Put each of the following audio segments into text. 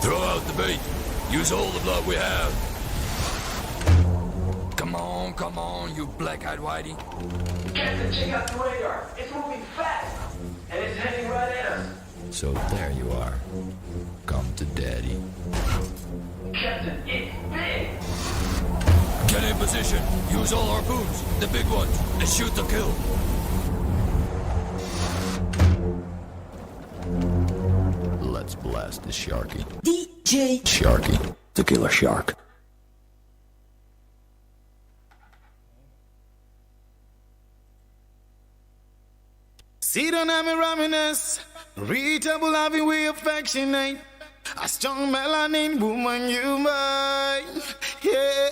Throw out the bait. Use all the blood we have. Come on, you black-eyed whitey. Captain, check out the radar. It's moving fast. And it's heading right at us. So there you are. Come to daddy. Captain, it's big. Get in position. Use all harpoons, the big ones, and shoot to kill. Let's blast the Sharky. DJ Sharky, the killer shark. See don't have me raminess, readable having we affectionate. A strong melanin woman you mine. Yeah.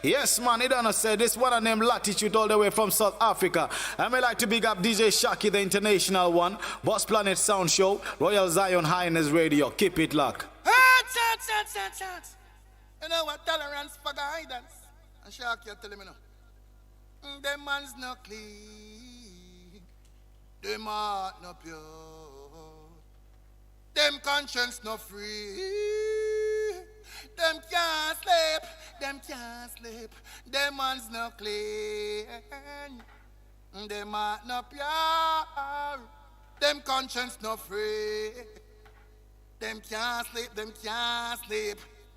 Yes, man, it done said this one of them latitude all the way from South Africa. I may like to big up DJ Shaki, the international one, Boss Planet Sound Show, Royal Zion Highness Radio. Keep it locked. Shots. You know what tolerance for guidance? And Shaki tell me now. Them man's not clean. Them heart no pure. Them conscience no free. Them can't sleep. Them hands no clean. Them heart no pure. Them conscience no free. Them can't sleep.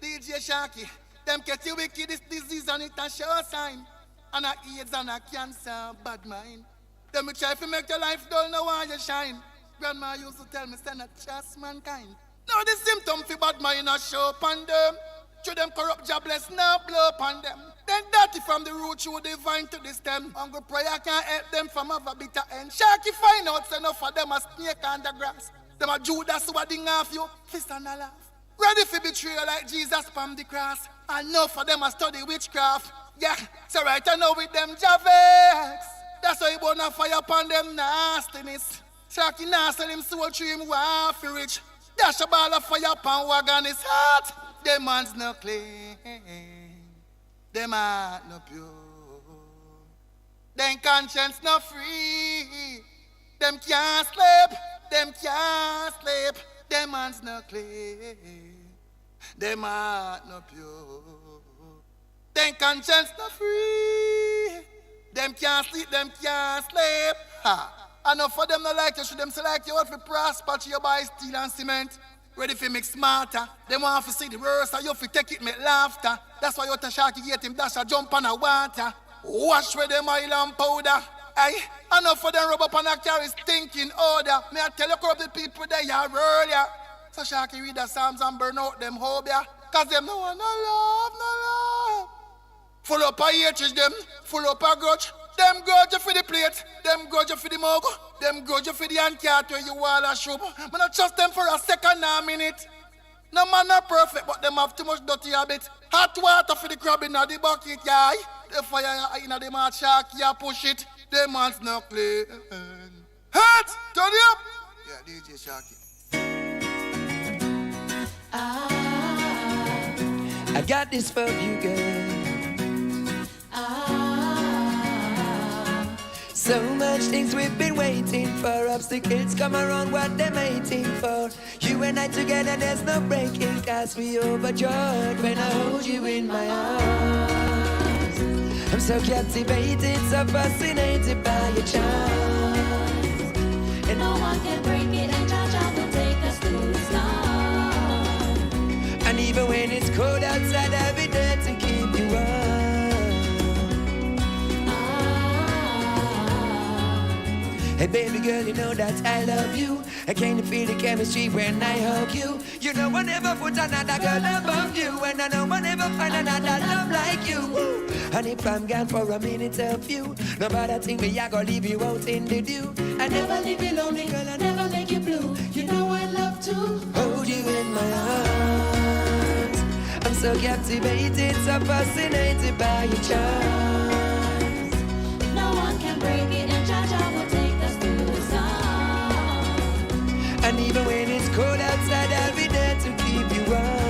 DJ Shaki, them get you wicked this disease and it a show sign. And a AIDS and a cancer, bad mind. Them will try to make your life dull, now why you shine. Grandma used to tell me, say not trust mankind. Now the symptom for bad mind a show upon them. To them corrupt jobless, now blow upon them. Then dirty from the root, you divine to the stem. Hungry prayer can't help them from have a bitter end. Sharky find out, say enough of them a snake on the grass. Them a Judas who a ding off you, fist and a laugh. Ready for betrayal like Jesus from the cross. Enough of them a study witchcraft. Yeah, so right I know with them Javex. That's why he burn a fire upon them nastiness. Sharky now sell him soul to him waffy rich. Dash a ball of fire upon wagon his heart. Them hands no clean. Them heart no pure. Them conscience no free. Them can't sleep. Them hands no clean. Them heart no pure. Them conscience no free. Them can't sleep. Ha. Enough for them no like you, should them select you out for prosper to your buy steel and cement. Ready for make smarter. Them want to see the worst, and you fi take it make laughter. That's why you to Sharky get him dash a jump on a water. Wash with them oil and powder. Aye, enough for them rub up and a carry stinking odor. May I tell you corrupted people they are earlier. So Sharky read the Psalms and burn out them hobia. Cause them no one no love. Full up a hatred them, full up a grudge. Them grudge you for the plate, them grudge you for the mug, them grudge you for the handcart where you all a show. Man, I trust them for a second or a minute. No man not perfect, but them have too much dirty habit. Hot water for the crab in the bucket, yeah. The fire in the mouth shark, yeah, push it. Them man's not clean. Hot, turn it up. Yeah, DJ Sharky. I got this for you, girl. So much things we've been waiting for. Obstacles come around, what they're waiting for. You and I together, there's no breaking. Cause we overjoyed when I hold you in my arms. I'm so captivated, so fascinated by your charms. And no one can break it, and Jah will take us to the stars. And even when it's cold outside, I'll be there to keep you warm. Hey baby girl, you know that I love you. I can feel the chemistry when I hug you. You know I never put another girl above you, and I know I never find another love like you. Woo. And if I'm gone for a minute of you, nobody think me I gonna leave you out in the dew. I never leave you lonely, girl, I never make you blue. You know I love to hold you in my arms. I'm so captivated, so fascinated by your charms. No one can break it, and Jah will take us to the stars. And even when it's cold outside, I'll be there to keep you warm.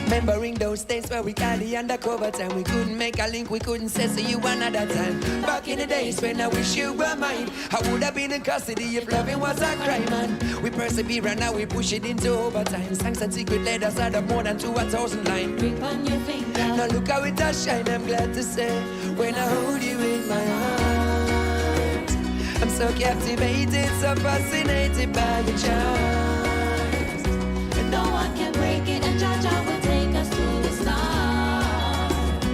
Remembering those days where we got the undercover time. We couldn't make a link, we couldn't say see you another time. Back in the days when I wish you were mine, I would have been in custody if loving was a crime, man. We persevere and now we push it into overtime. Songs and secret letters add up more than 2,000 lines. Ring on your finger. Now look how it does shine, I'm glad to say. When I hold you in my arms, I'm so captivated, so fascinated by your charms. No one can break it, and Jaja will take us to the stars.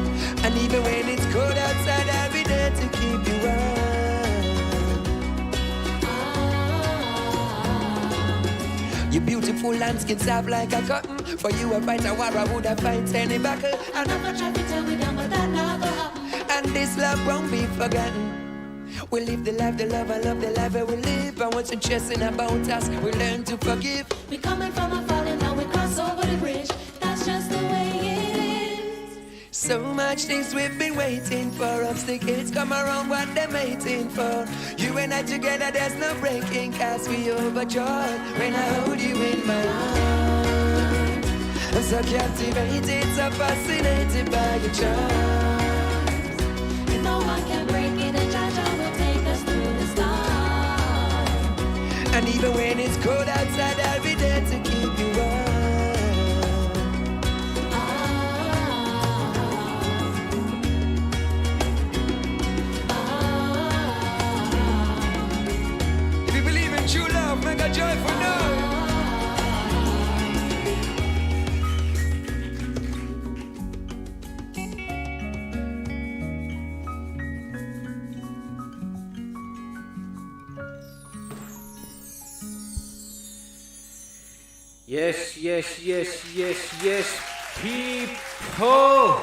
And even when it's cold outside, I'll be there to keep you warm. Your beautiful and skin soft like a cotton. For you I fight a war, I would have fight any battle. And I'm not trying to tell me down, but that not gonna happen. and this love won't be forgotten. We live the life, the love, I love the life that we live. And what's interesting about us, we learn to forgive. We coming from a fall and now we cross over the bridge. That's just the way it is. So much things we've been waiting for. Obstacles come around, what they're waiting for. You and I together, there's no breaking, cause we overjoyed when I hold you in my arms. I'm so captivated, so fascinated by your charms. No one can break it, and Jaja will take us to the stars. And even when it's cold outside, I'll be there to keep you warm. If you believe in true love, make a joyful noise. Yes, people,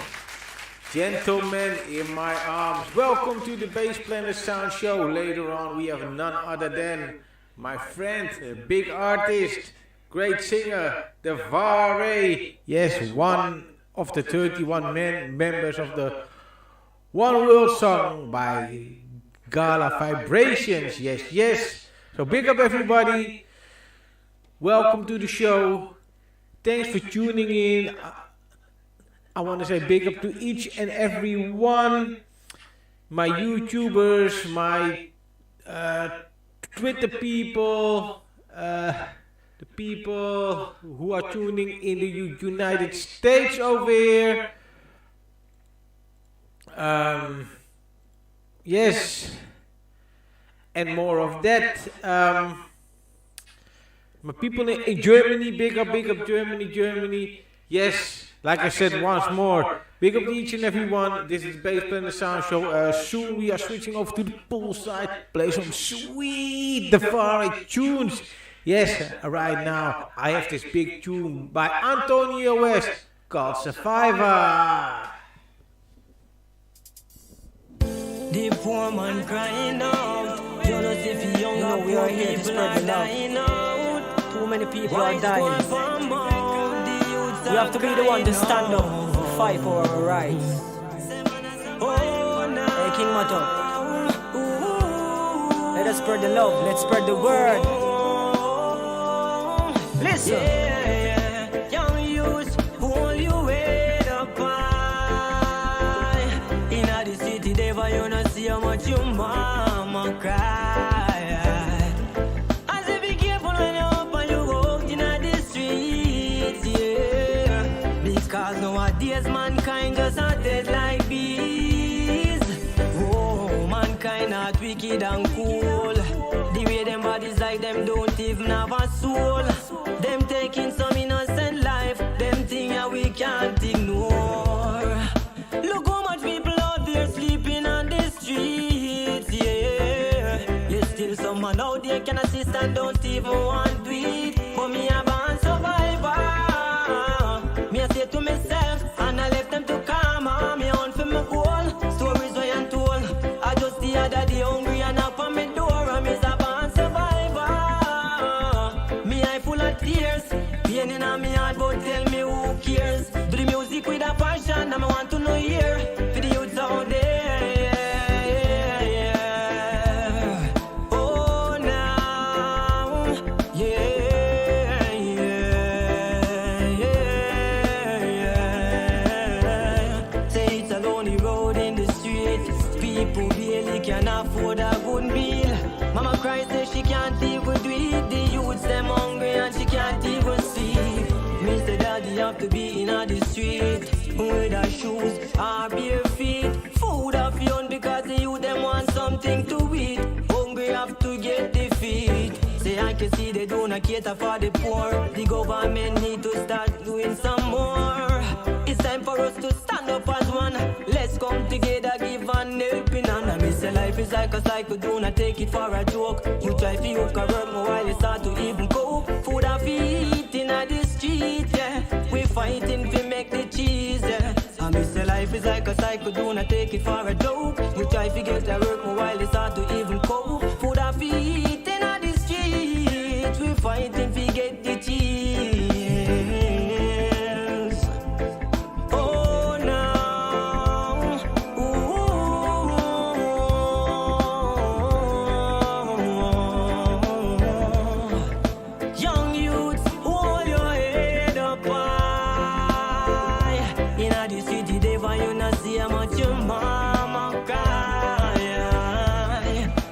gentlemen in my arms, welcome to the Plannet Sound Show. Later on we have none other than my friend, a big artist, great singer, Devaré. Yes, one of the 31 members of the One World song by Gala Vibrations. Yes. So big up everybody. Welcome to the show. Thanks for tuning in. I want to say big up to each and every one. My YouTubers, my Twitter people, the people who are tuning in the United States over here. Yes. And more of that. My people in Germany, big up Germany. Yes, like I said once more, big up to each and every one. This is Plannet Sound Show. Soon we are switching over to the Poolside, play some sweet Devaré tunes. Yes, right now I have this big tune by Antonio West called Survivor. The poor man crying out. Jonas, if you young, No, we are here to spread the love. Too many people are dying. We have to be the one to stand up, fight for our rights. Hey, King Mato, let us spread the love, let's spread the word. Listen. Young youth, pull your weight up high. In the city, they you not see how much your mama cry. Nowadays mankind goes out dead like bees. Oh, mankind not wicked and cool. The way them bodies like them don't even have a soul. Them taking some innocent life. Them thing that we can't ignore. Look how much people out there sleeping on the streets. Yeah, you still some man out there can assist and don't even want to eat. For me a born survivor. Me I say to myself, and I left them to calm. Me on for my goal. Stories I am told. I just the other day hungry and up on my door. I'm a born survivor. Me I full of tears, pain in my heart, but tell me who cares. Do the music with a passion, and I want to know here for the youths out there. Oh now, yeah. can't even do it. The youths them hungry and she can't even sleep. Mr. Daddy have to be in the street with her shoes or bare feet. Food off yon because the youth them want something to eat. Hungry have to get the feed. Say I can see they don't cater for the poor. The government need to start doing some more. It's time for us to stand up as one. Let's come together, give an helping hand. I miss a life is like a cycle, do not take it for a joke. You try to work more while you start to even cope. Food and feet in the street, yeah. We fighting to make the cheese, yeah. I miss a life is like a cycle, do not take it for a joke. You try to get a work more while you start to even cope. Food and feet in the street, we fighting to get the cheese. Oh no. Young youths, hold your head up high. In the city, they want you not see how much your mama cry.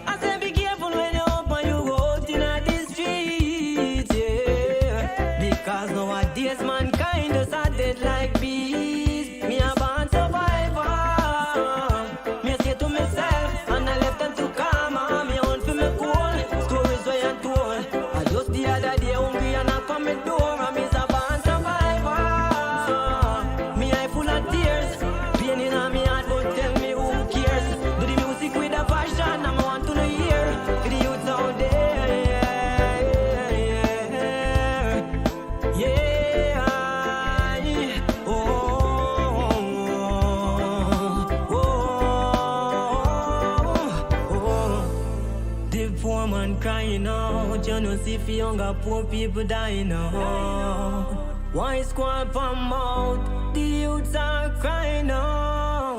I said be careful when you open your road in the streets, yeah. Because nowadays mankind is a dead like bees. Me a born survivor. Me say to myself, and I left them to karma. Me own for me cool, stories way and told. I just the other day hungry and I come my door. And me's a born survivor. Me eye full of tears, pain in me heart, but tell me who cares. Do the music with a passion, I'm want to hear. For the youths out there, yeah. Oh, the poor man crying out, you know see for younger poor people dying out. Why squad from out? The youths are crying out.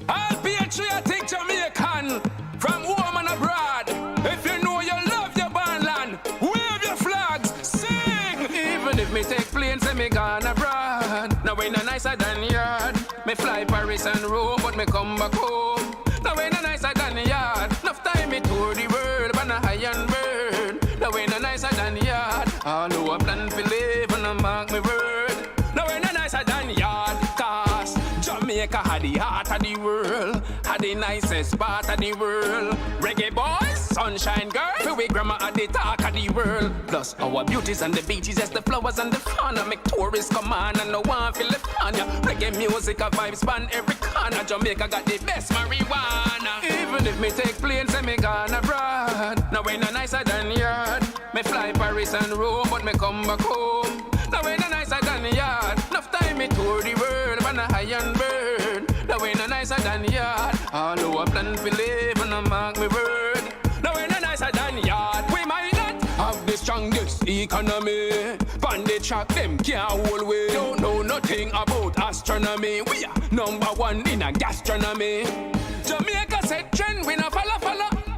All patriotic Jamaican from home and abroad. If you know you love your born land, wave your flags, sing. Even if me take planes and me gone abroad, now we no nicer than yard. Me fly Paris and Rome, but me come back home. Now we no nicer than yard. Enough time me tour the world, but a high and burn. Now we no nicer than yard. All who a plan to live and a mark me word. Now we no nicer than yard. Cause Jamaica had the heart of the world, had the nicest part of the world. Reggae boys, sunshine girl, feel we grandma at the talk of the world. Plus our beauties and the beaches, yes, the flowers and the fauna make tourists come on and no one feel the fun. Reggae music, a vibe span every corner. Jamaica got the best marijuana. Even if me take planes and me gone abroad, now we no nicer than yard. Me fly Paris and Rome, but me come back home. Now we no nicer than yard. Enough time me tour the world, but a high and burn. Now we no nicer than yard. All who a plan to live and a mark me word. Now we no nicer than yard. We might not have the strongest economy. Pan the track, them can't hold way. Don't know nothing about astronomy. We are #1 in a gastronomy. Jamaica said trend, we no follow.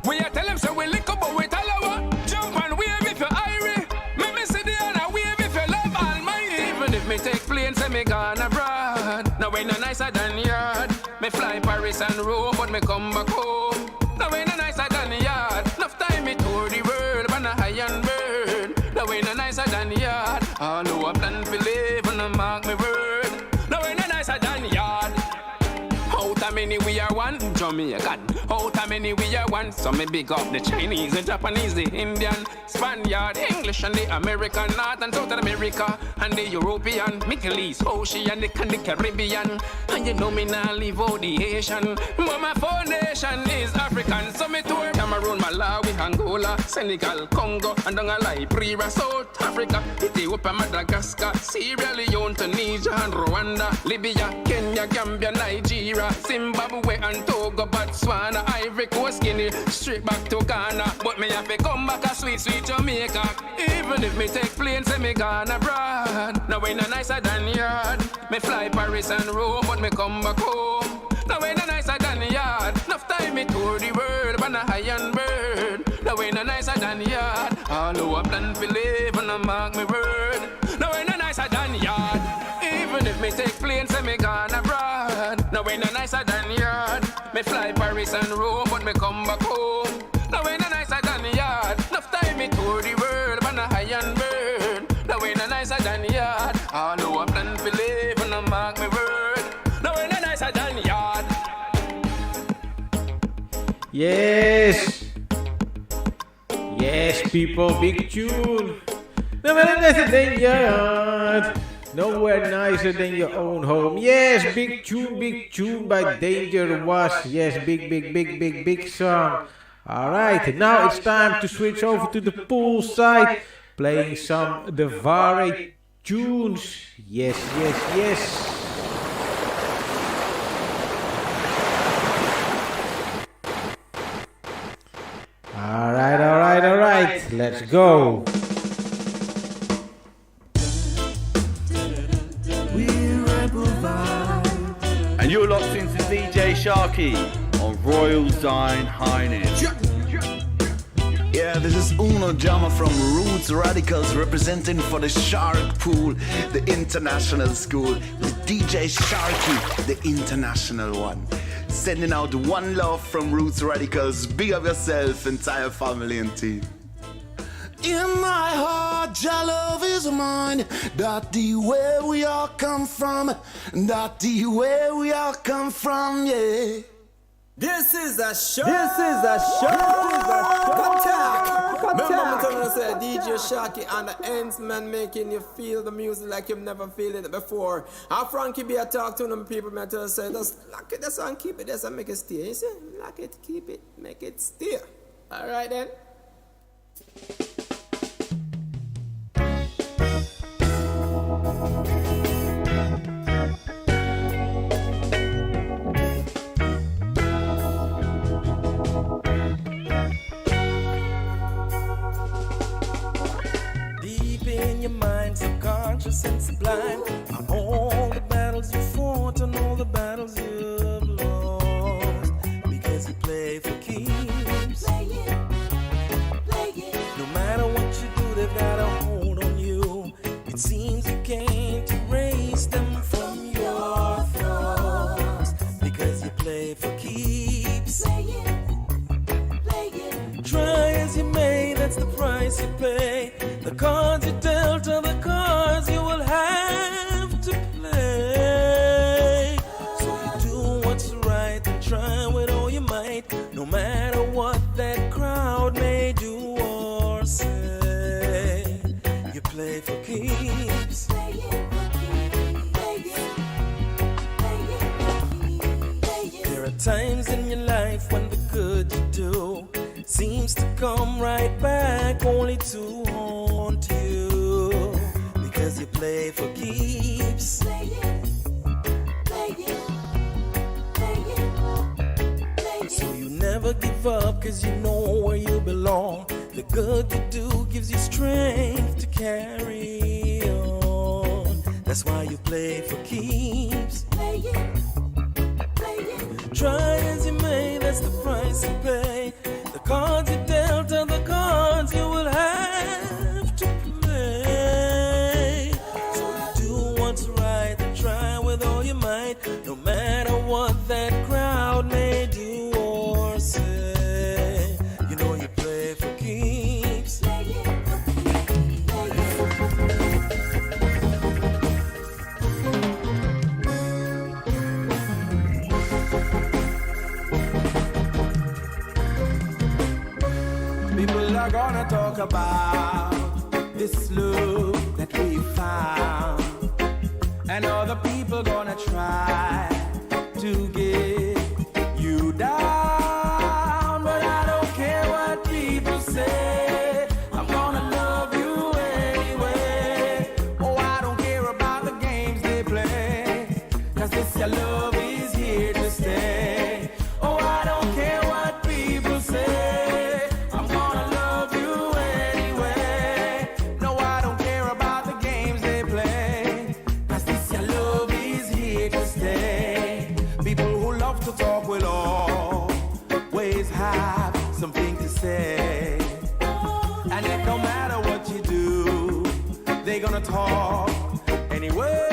We a tell them so we lick up, but we tell her what. Jump and wave if you're irie. Make me see the other wave if you love Almighty. Even if me take planes and me gone abroad, now we no nicer than yard. Me fly Paris and Rome, but me come back home. Now we no nicer than yard. Enough time me tour the world, but a high and burn. Now we no nicer than yard. All who a plan to live and a mark me word. Now we no nicer than yard. Out of many we are one Jamaican. Out of many we are one. So me big up the Chinese, the Japanese, the Indian, Spaniard, English and the American, North and South America and the European, Middle East, Oceanic and the Caribbean. And you know me now leave out the Asian, but my foundation is African. So me tour Cameroon, Malawi, Angola, Senegal, Congo, and down a Liberia, South Africa, Ethiopia, Madagascar, Sierra Leone, Tunisia and Rwanda, Libya, Kenya, Gambia, Nigeria, Zimbabwe and Togo, Botswana, Ivory Coast, Guinea, straight back to Ghana. But me have to come back a sweet, sweet Jamaica. Even if me take planes and me gone abroad, now we no nicer than yard. Me fly Paris and Rome, but me come back home. Now we no nicer than yard. Enough time me tour the world, but a high and burn. Now we no nicer than yard. All who a plan to live and a mark me word. Now we no nicer than yard. Even if me take planes and me gone abroad, now we no nicer than yard. Me fly Paris and Rome, but me come come back home. Now when a nicer than the yard. Enough time me tour the world, but a high and burn. Now when a nicer than the yard. All who a plan to live and a mark me word. Now when a nicer than the yard. Yes. Yes, people, big tune. Nowhere nicer than your yard. Nowhere nicer than your own home. Yes, big tune by Danger Was. Yes, big song. Alright, now it's time to switch over to the Poolside, playing some Devaré tunes. Yes. Alright, let's go. And you're locked into DJ Sharky on Royal Zine Highness. Yeah, this is Uno Jama from Roots Radicals representing for the Shark Pool, the international school, with DJ Sharky, the international one. Sending out one love from Roots Radicals. Big up yourself, entire family and team. In my heart, your love is mine. That the way we all come from. That the way we all come from, yeah. This is a show. Remember me telling us DJ Sharky and the ends man making you feel the music like you've never felt it before. And Frankie be a talk to them people, man, tell us say just lock it this and keep it this and make it stay. You see? Lock it, keep it, make it stay. Alright then. Subconscious and sublime, on all the battles you fought and all the battles you've lost, because you play for keeps. Play it. No matter what you do, they've got a hold on you. It seems you can't erase them from your thoughts, because you play for keeps. Play it. Try as you may, that's the price you pay. The cards you dealt are the cards you will have to play. So you do what's right and try with all you might, no matter what that crowd may do or say. You play for keeps. There are times in your life when the good you do seems to come right back only to haunt you, because you play for keeps. So you never give up, cause you know where you belong. The good you do gives you strength to carry on. That's why you play for keeps. Try as you may, that's the price you pay. The cards you dealt are the cards you will have to play. So you do what's right and try with all you might, no matter what that crowd may do or say. You know you play for keeps. People are gonna talk about this love that we found, and other people gonna try to get you down. But I don't care what people say, I'm gonna love you anyway. Oh, I don't care about the games they play, cause this your love is here to stay. Oh, I don't care what people say, I'm gonna love you anyway. No, I don't care about the games they play, cause this your love is here to stay. People who love to talk will always have something to say, and it don't matter what you do, they gonna talk anyway.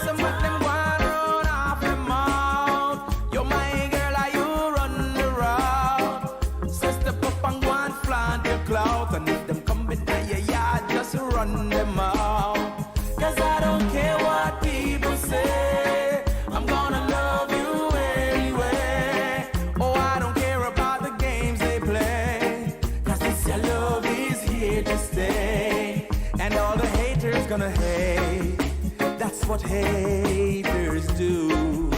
Some of them wanna run off your mouth. You're my girl, are you running around? gonna hate. That's what haters do.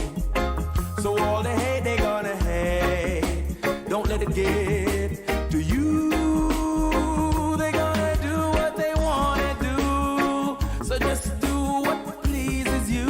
So all the hate they gonna hate. Don't let it get to you. They gonna do what they wanna do. So just do what pleases you.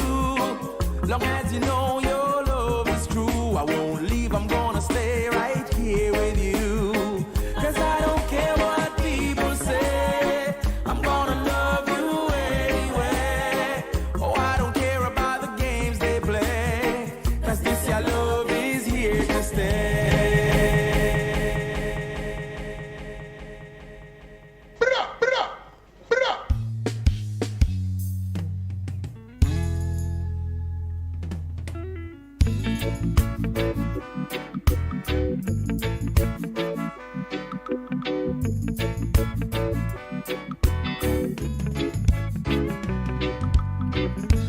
Long as you know your love is true. I won't leave, I'm gonna stay right here with you. Cause I don't care what people say. I'm gonna love you anyway. Oh, I don't care about the games they play. Cause this your love is here to stay.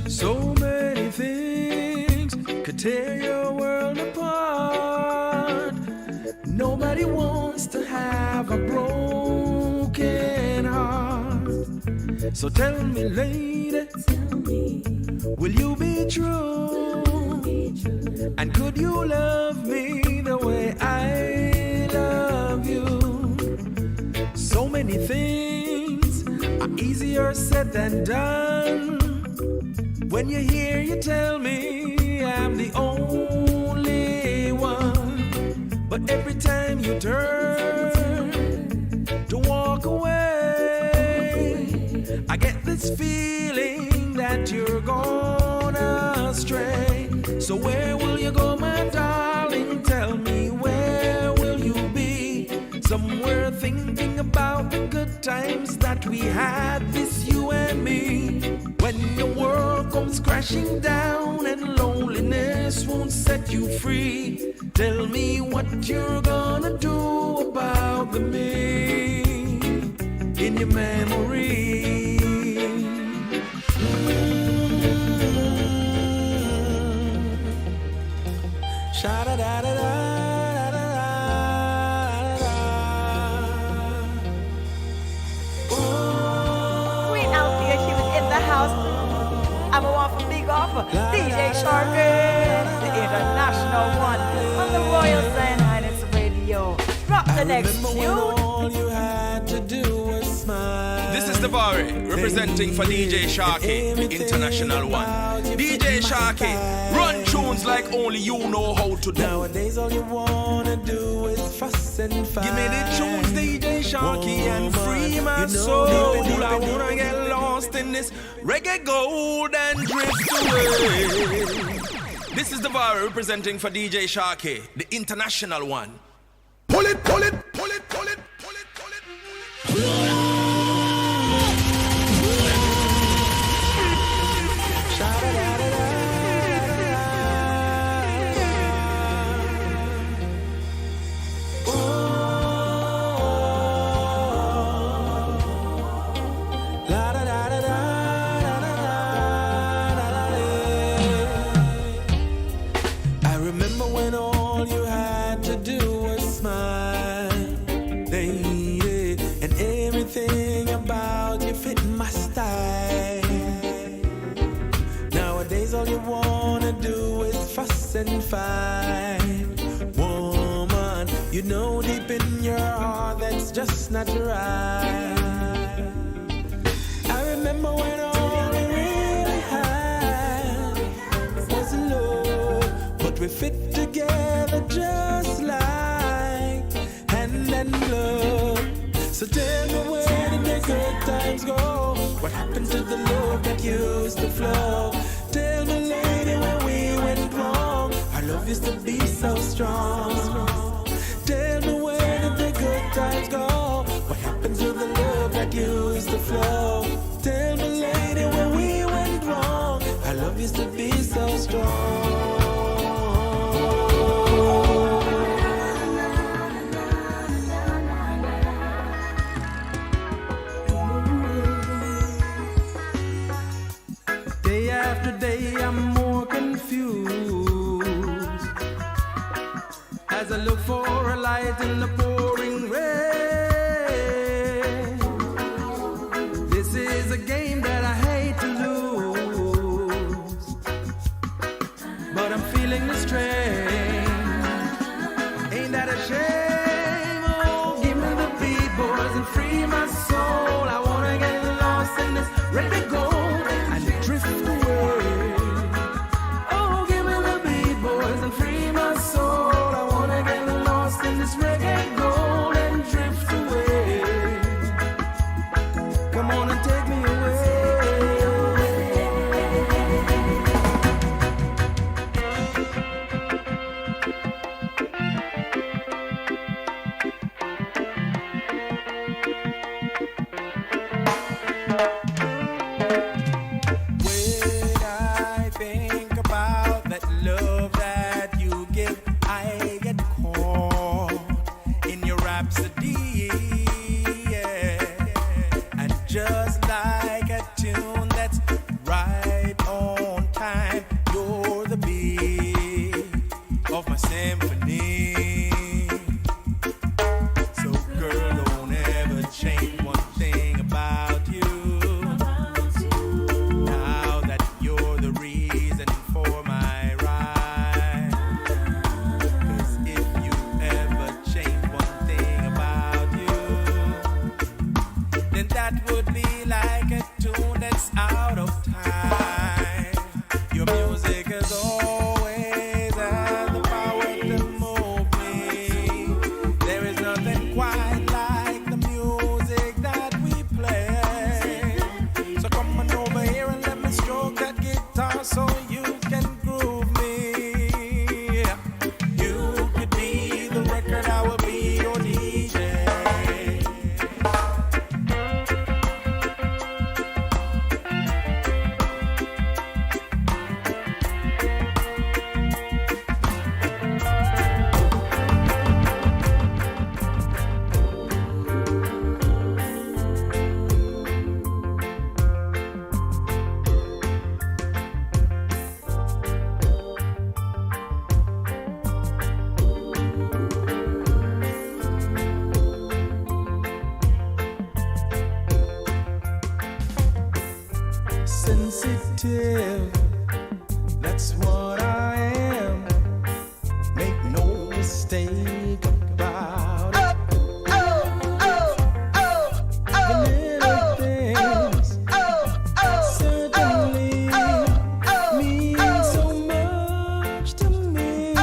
So many things could tear your world apart. Nobody wants to have a broken heart. So tell me, lady, will you be true? And could you love me the way I love you? So many things are easier said than done. When you hear you tell me I'm the only one. But every time you turn to walk away, I get this feeling that you're gone astray. So where will you go, my darling? Tell me, where will you be? Somewhere thinking about the good times that we had, this you and me. When your world comes crashing down and loneliness won't set you free, tell me what you're gonna do about the me in your memory. Queen Althea, she was in the house. I'm a one from Big Off, DJ Sharky, the international one, on the Royal Zion Highness Radio. Drop the next tune. This is Devaré, representing for DJ Sharky, the international one. DJ Sharky, run tunes like only you know how to do. Nowadays all you wanna do is fuss and fight. Give me the tunes, DJ Sharky, and free my soul. I wanna get lost in this reggae gold and drift away. This is Devaré, representing for DJ Sharky, the international one. Pull it, pull it, pull it, pull it, pull it, pull it. I remember when all you had to do was smile, lady, and everything about you fit my style. Nowadays all you wanna do is fuss and fight. Woman, you know deep in your heart that's just not right. I remember when all we really had was love, but we fit together just like hand and glove. So tell me, where did the good times go? What happened to the love that used to flow? Tell me, lady, where we went wrong. Our love used to be so strong. Tell me, where did the good times go? What happened to the love that used to flow? Tell me, lady, where we went wrong. Our love used to be so strong. Day after day, I'm more confused as I look for a light in the pouring rain. This is a game that I feeling the strain. Ain't that a shame? Oh, give me the beat, boys, and free my soul. I wanna get lost in this reggae gold and drift away. Oh, give me the beat, boys, and free my soul. I wanna get lost in this reggae gold and drift away. Come on and take me away. Sensitive, that's what I am. Make no mistake about it. The little things certainly mean so much to me.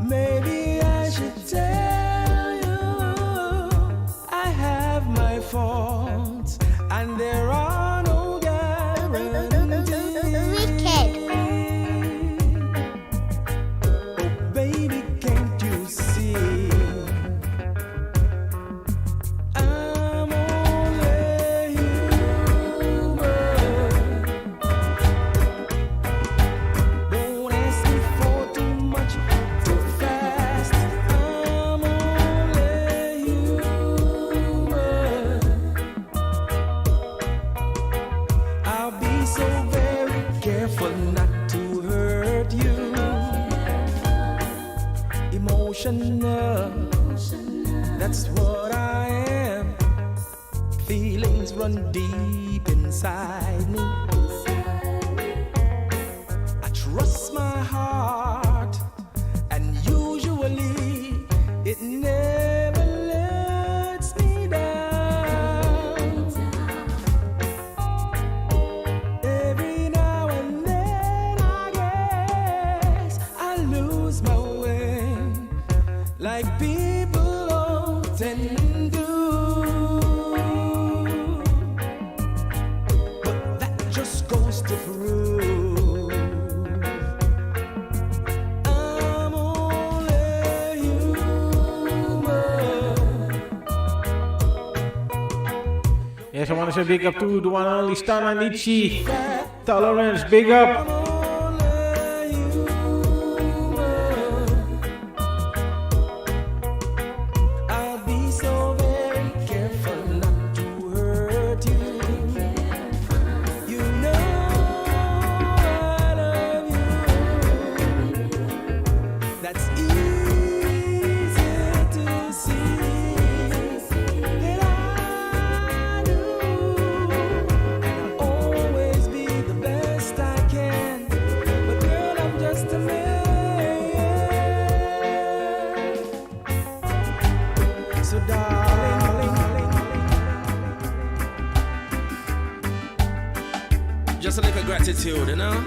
Maybe I should tell you I have my faults, and there are no guarantees. Oh, baby, can't you see? I'm only human. Don't ask me for too much, too fast. I'm only human. I'll be so very careful not to hurt you. Emotional, that's what I am. Feelings run deep inside me. I trust my heart, and usually it never lets me down. Every now and then I guess I lose my way, like people often do. But that just goes to prove I'm only human. Yes, I want to say big up to the one and only Stana Nietzsche. Tolerance, big up. I'll be so very careful not to hurt you. You know I love you. That's easy to see that I do. And I'll always be the best attitude, you know.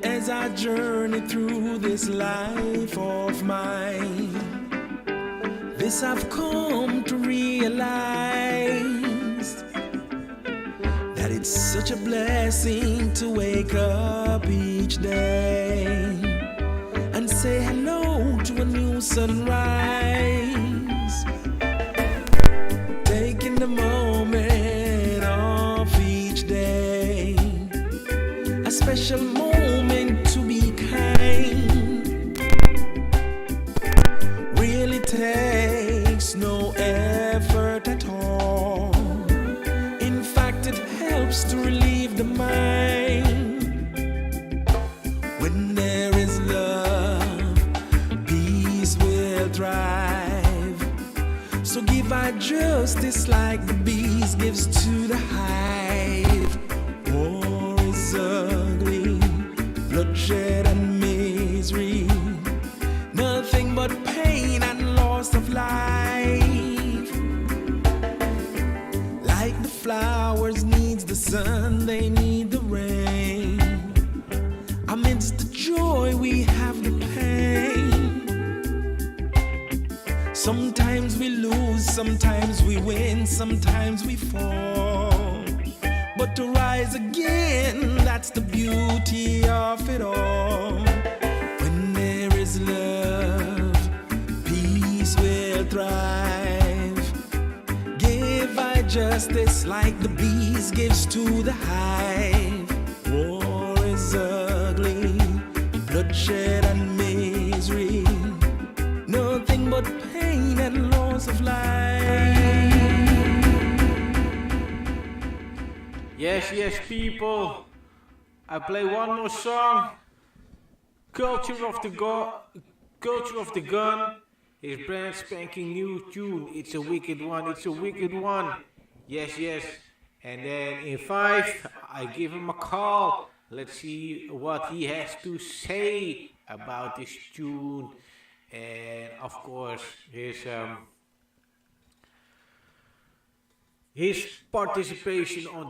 As I journey through this life of mine, this I've come to realize, that it's such a blessing to wake up each day and say hello to a new sunrise. Taking the moment of each day, a special moment to be kind, really takes no effort at all. In fact, it helps to relieve the mind. When there is love, peace will thrive. So give our justice like the bees gives to the hive. War is ugly, bloodshed and misery, nothing but pain and loss of life. Like the flowers needs the sun, they need the rain. Amidst the joy we have the pain. Sometimes we lose, sometimes we win, sometimes we fall. But to rise again, that's the beauty of it all. When there is love, peace will thrive. Give I justice like the bees gives to the hive. War is ugly, bloodshed and misery, nothing but pain and loss of life. Yes, yes, people. I play one more song. Culture of the Gun. His brand spanking new tune. It's a wicked one. It's a wicked one. Yes, yes. And then in 5, I give him a call. Let's see what he has to say about this tune. And of course, his participation on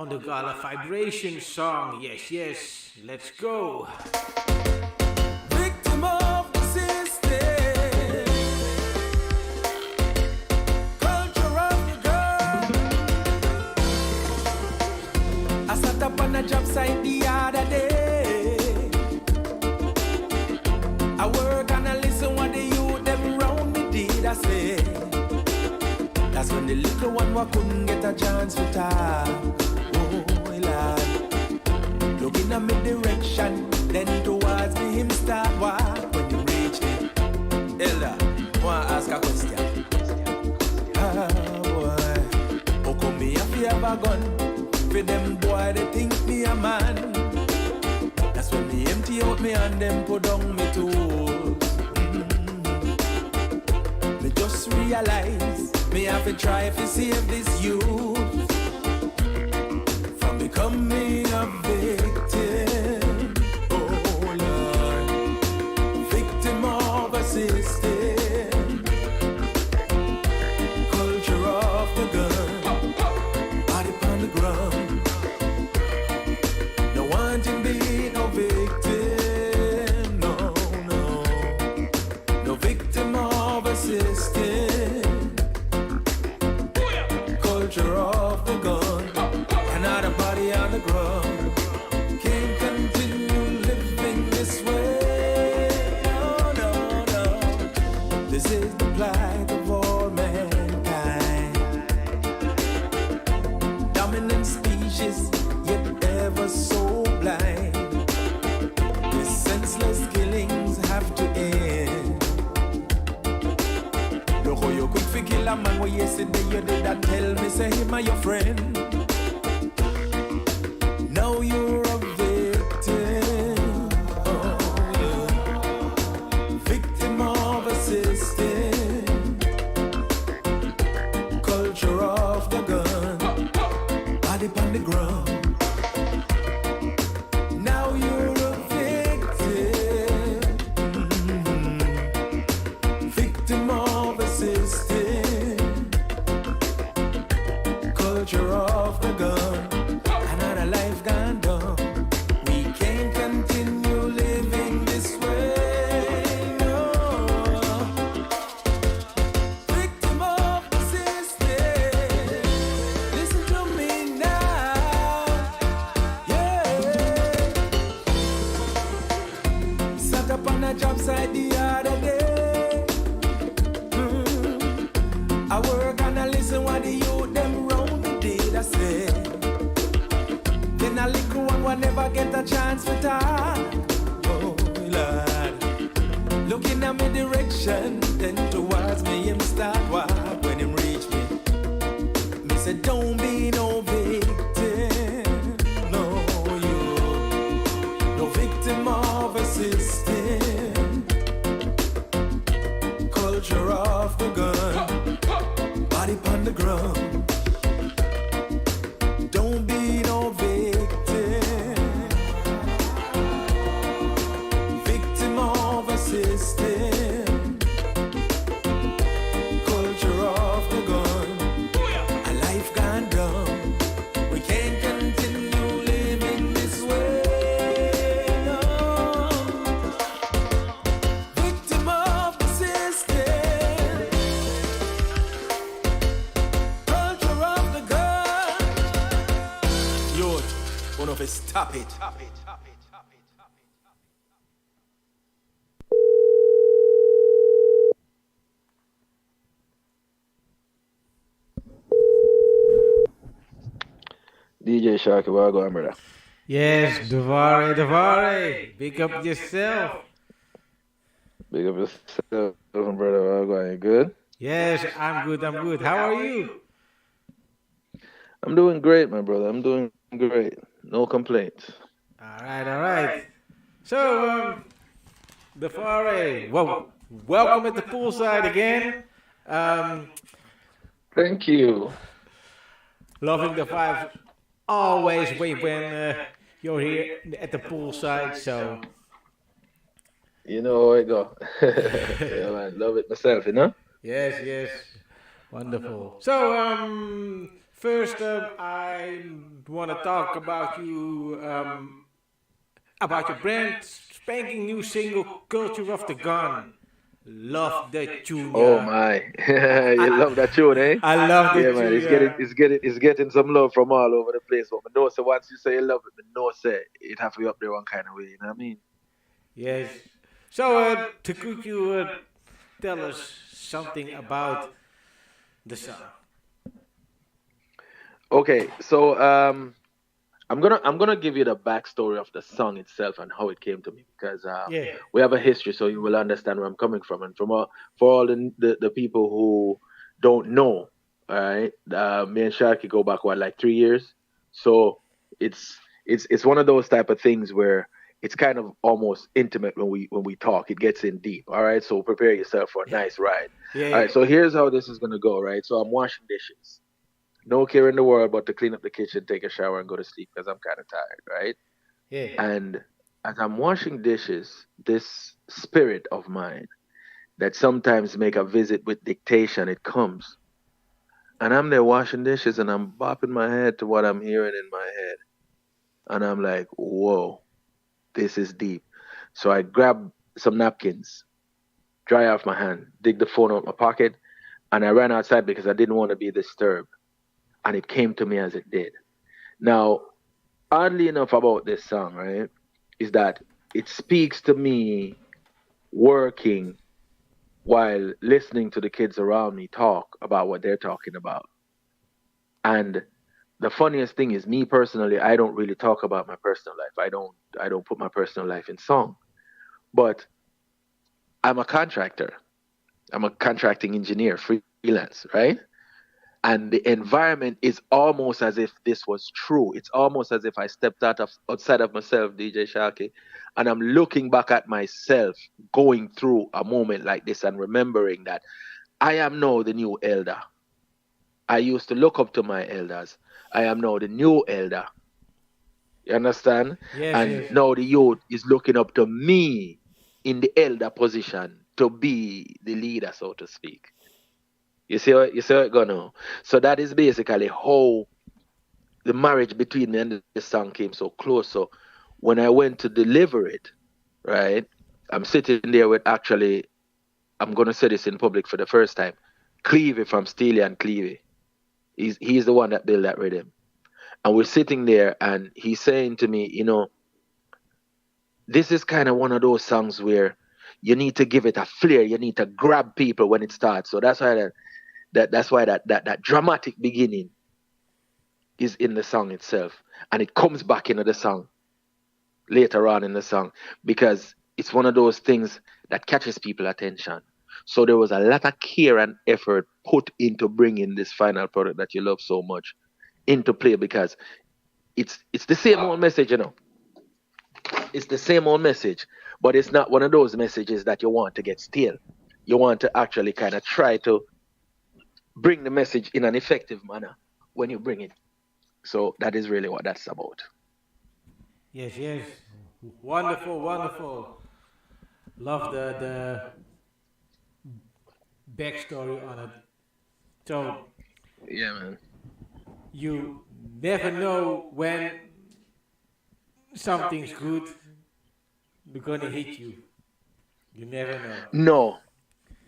the Gala Vibration song. Yes, yes. Let's go. Victim of the system, culture of the gun. I sat up on a job site the other day. I work and I listen what the youth them round me did. I say, that's when the little one who couldn't get a chance to talk. Oh, Lord. Looking at me direction, then towards me him start walk. When you reach me, Elder, wanna ask a question? Ah, boy. How come me have to have a gun? For them boy, they think me a man. That's when me empty out me and them put down me tools. Me just realize me have to try to save this youth from becoming a victim. Oh Lord, victim of a system, culture of the gun, body on the ground. No one to be no victim, no, no, no victim of a system. Culture of the gun, another body on the ground. Can't continue living this way. No, no, no. This is the plight of all mankind. Dominant species, yet ever so blind. These senseless killings have to end. Look how you quick to kill a man where yesterday you did that tell me say him are your friend. Now you're a victim. Oh, yeah. Victim of a system. Culture of the gun. Body on the ground. Now you're a victim. Victim of a system. Culture a job site the other day. I work and I listen what the youth them round me did I say. Then a little one never get a chance to talk. Oh Lord, looking at my direction, then towards me him start walk. When him reach me, me say don't be no victim, no you, no victim of a system, culture of the gun, body on the ground. Don't be no victim, victim of a system, culture of the gun, a life gone down. We can't continue living this way, no. Victim of the system, culture of the gun. Youth, one of us, stop it. DJ Sharky, where I go, brother? Yes, Devaré. Big up yourself. Big up yourself, brother. Where I go? You good? Yes, I'm good. How are you? I'm doing great, my brother. I'm doing great. No complaints. All right. So, Devaré, well, welcome at the poolside again. Thank you. Loving the vibe always when you're here at the poolside. So, You know how I go. Yeah, man. Love it myself, you know? yes, wonderful. So, first I want to talk about you, about your brand spanking new single, "Culture of the Gun." Love that tune. Oh my. You love that tune, eh? I love that Yeah, tune. man. It's getting some love from all over the place. But I know so once you say you love it, I know say it have to be up there one kind of way, you know what I mean? Yes. So, could you tell us something about the song? Okay, so I'm gonna give you the backstory of the song itself and how it came to me because Yeah. we have a history, so you will understand where I'm coming from. And for all the people who don't know, all right, me and Sharky go back like 3 years, so it's one of those type of things where it's kind of almost intimate when we talk. It gets in deep, all right. So prepare yourself for a nice ride. Yeah. All right, so here's how this is gonna go, right? So I'm washing dishes. No care in the world but to clean up the kitchen, take a shower, and go to sleep because I'm kind of tired, right? Yeah. And as I'm washing dishes, this spirit of mine that sometimes make a visit with dictation, it comes. And I'm there washing dishes and I'm bopping my head to what I'm hearing in my head. And I'm like, whoa, this is deep. So I grab some napkins, dry off my hand, dig the phone out my pocket, and I ran outside because I didn't want to be disturbed. And it came to me as it did. Now, oddly enough about this song, right, is that it speaks to me working while listening to the kids around me talk about what they're talking about. And the funniest thing is, me personally, I don't really talk about my personal life. I don't put my personal life in song. But I'm a contractor. I'm a contracting engineer, freelance, right? And the environment is almost as if this was true. It's almost as if I stepped outside of myself, DJ Sharky, and I'm looking back at myself going through a moment like this and remembering that I am now the new elder. I used to look up to my elders. I am now the new elder. You understand? Yes, and yes. now the youth is looking up to me in the elder position to be the leader, so to speak. You see how it go now? So that is basically how the marriage between me and the song came so close. So when I went to deliver it, right, I'm sitting there with actually, I'm going to say this in public for the first time, Clevie from Steely and Clevie. He's the one that built that rhythm. And we're sitting there and he's saying to me, you know, this is kind of one of those songs where you need to give it a flair. You need to grab people when it starts. So that's why that dramatic beginning is in the song itself, and it comes back into the song later on in the song, because it's one of those things that catches people's attention. So there was a lot of care and effort put into bringing this final product that you love so much into play, because it's the same old message, you know. It's the same old message, but it's not one of those messages that you want to get stale. You want to actually kind of try to bring the message in an effective manner when you bring it. So that is really what that's about. Yes, yes. Wonderful, wonderful. Love the backstory on it. So yeah, man. You never know when something's good, they're gonna hit you. You never know. No,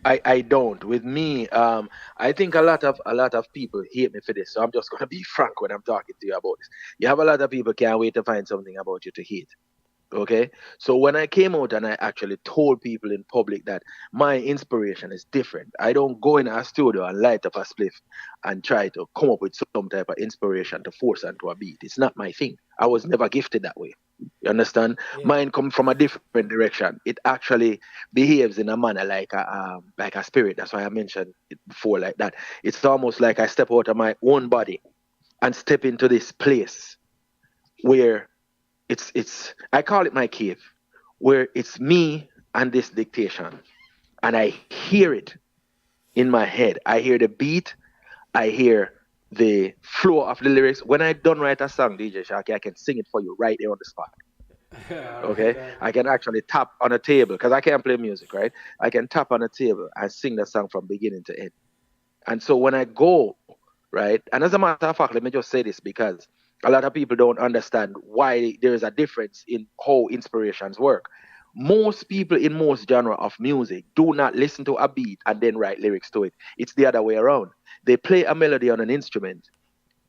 I don't. With me, I think a lot of people hate me for this. So I'm just gonna be frank when I'm talking to you about this. You have a lot of people can't wait to find something about you to hate. Okay, so when I came out and I actually told people in public that my inspiration is different, I don't go in a studio and light up a spliff and try to come up with some type of inspiration to force onto a beat. It's not my thing. I was never gifted that way. You understand? Yeah. Mine come from a different direction. It actually behaves in a manner like a spirit. That's why I mentioned it before like that. It's almost like I step out of my own body and step into this place where it's I call it my cave, where it's me and this dictation, and I hear it in my head. I hear the beat, I hear the flow of the lyrics. When I don't write a song, DJ Sharky, I can sing it for you right there on the spot. Okay, I can actually tap on a table because I can't play music, right? I can tap on a table and sing the song from beginning to end. And so when I go, right, and as a matter of fact, let me just say this because a lot of people don't understand why there is a difference in how inspirations work. Most people in most genre of music do not listen to a beat and then write lyrics to it. It's the other way around. They play a melody on an instrument,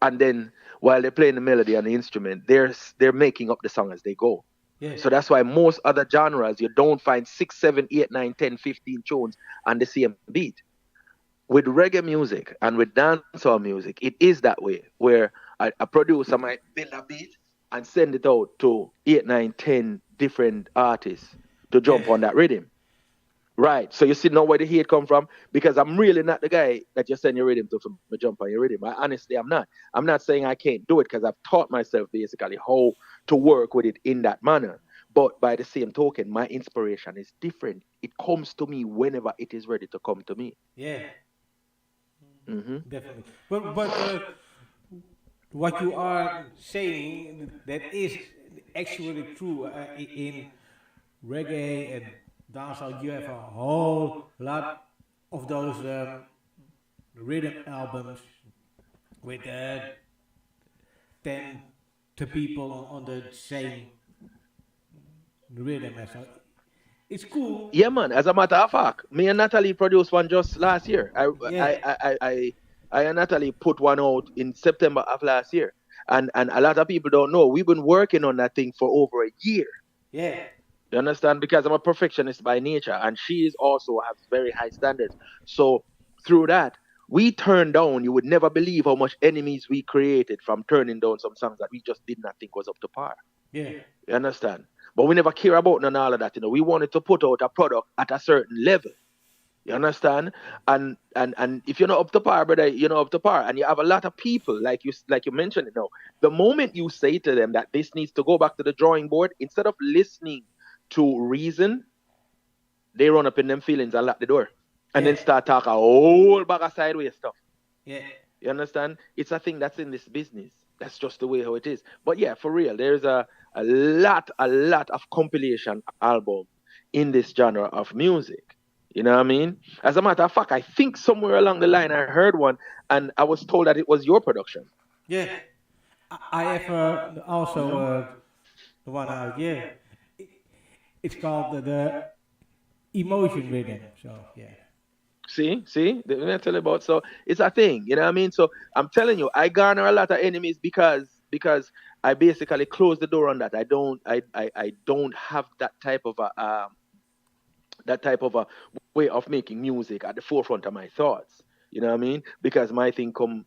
and then while they're playing the melody on the instrument, they're making up the song as they go. Yeah. So that's why most other genres you don't find 6, 7, 8, 9, 10, 15 tunes on the same beat. With reggae music and with dancehall music, it is that way, where a producer might build a beat and send it out to 8, 9, 10 different artists to jump on that rhythm. Right. So you see now where the hate come from? Because I'm really not the guy that you send your rhythm to for me jump on your rhythm. Honestly, I'm not. I'm not saying I can't do it because I've taught myself basically how to work with it in that manner. But by the same token, my inspiration is different. It comes to me whenever it is ready to come to me. Yeah. Mm-hmm. Definitely. But what you are saying that is actually true in reggae and dancehall. You have a whole lot of those rhythm albums with 10 to people on the same rhythm. So it's cool. Yeah, man. As a matter of fact, me and Natalie produced one just last year. Yeah. I and Natalie put one out in September of last year, and a lot of people don't know we've been working on that thing for over a year. Yeah. You understand? Because I'm a perfectionist by nature, and she is also has very high standards. So through that, we turned down. You would never believe how much enemies we created from turning down some songs that we just did not think was up to par. Yeah. You understand? But we never care about none of all of that. You know, we wanted to put out a product at a certain level. You understand? And if you're not up to par, brother, you're not up to par. And you have a lot of people, like you mentioned, you know, the moment you say to them that this needs to go back to the drawing board, instead of listening to reason, they run up in them feelings and lock the door. And then start talking a whole bag of sideways stuff. Yeah. You understand? It's a thing that's in this business. That's just the way how it is. But yeah, for real, there's a lot of compilation album in this genre of music. You know what I mean? As a matter of fact, I think somewhere along the line I heard one and I was told that it was your production. Yeah. I have also the one out, yeah. It's called the emotion rhythm. So, yeah. See, I tell you about. So it's a thing, you know what I mean? So I'm telling you, I garner a lot of enemies because I basically close the door on that. I don't have that type of that type of a way of making music at the forefront of my thoughts. You know what I mean? Because my thing come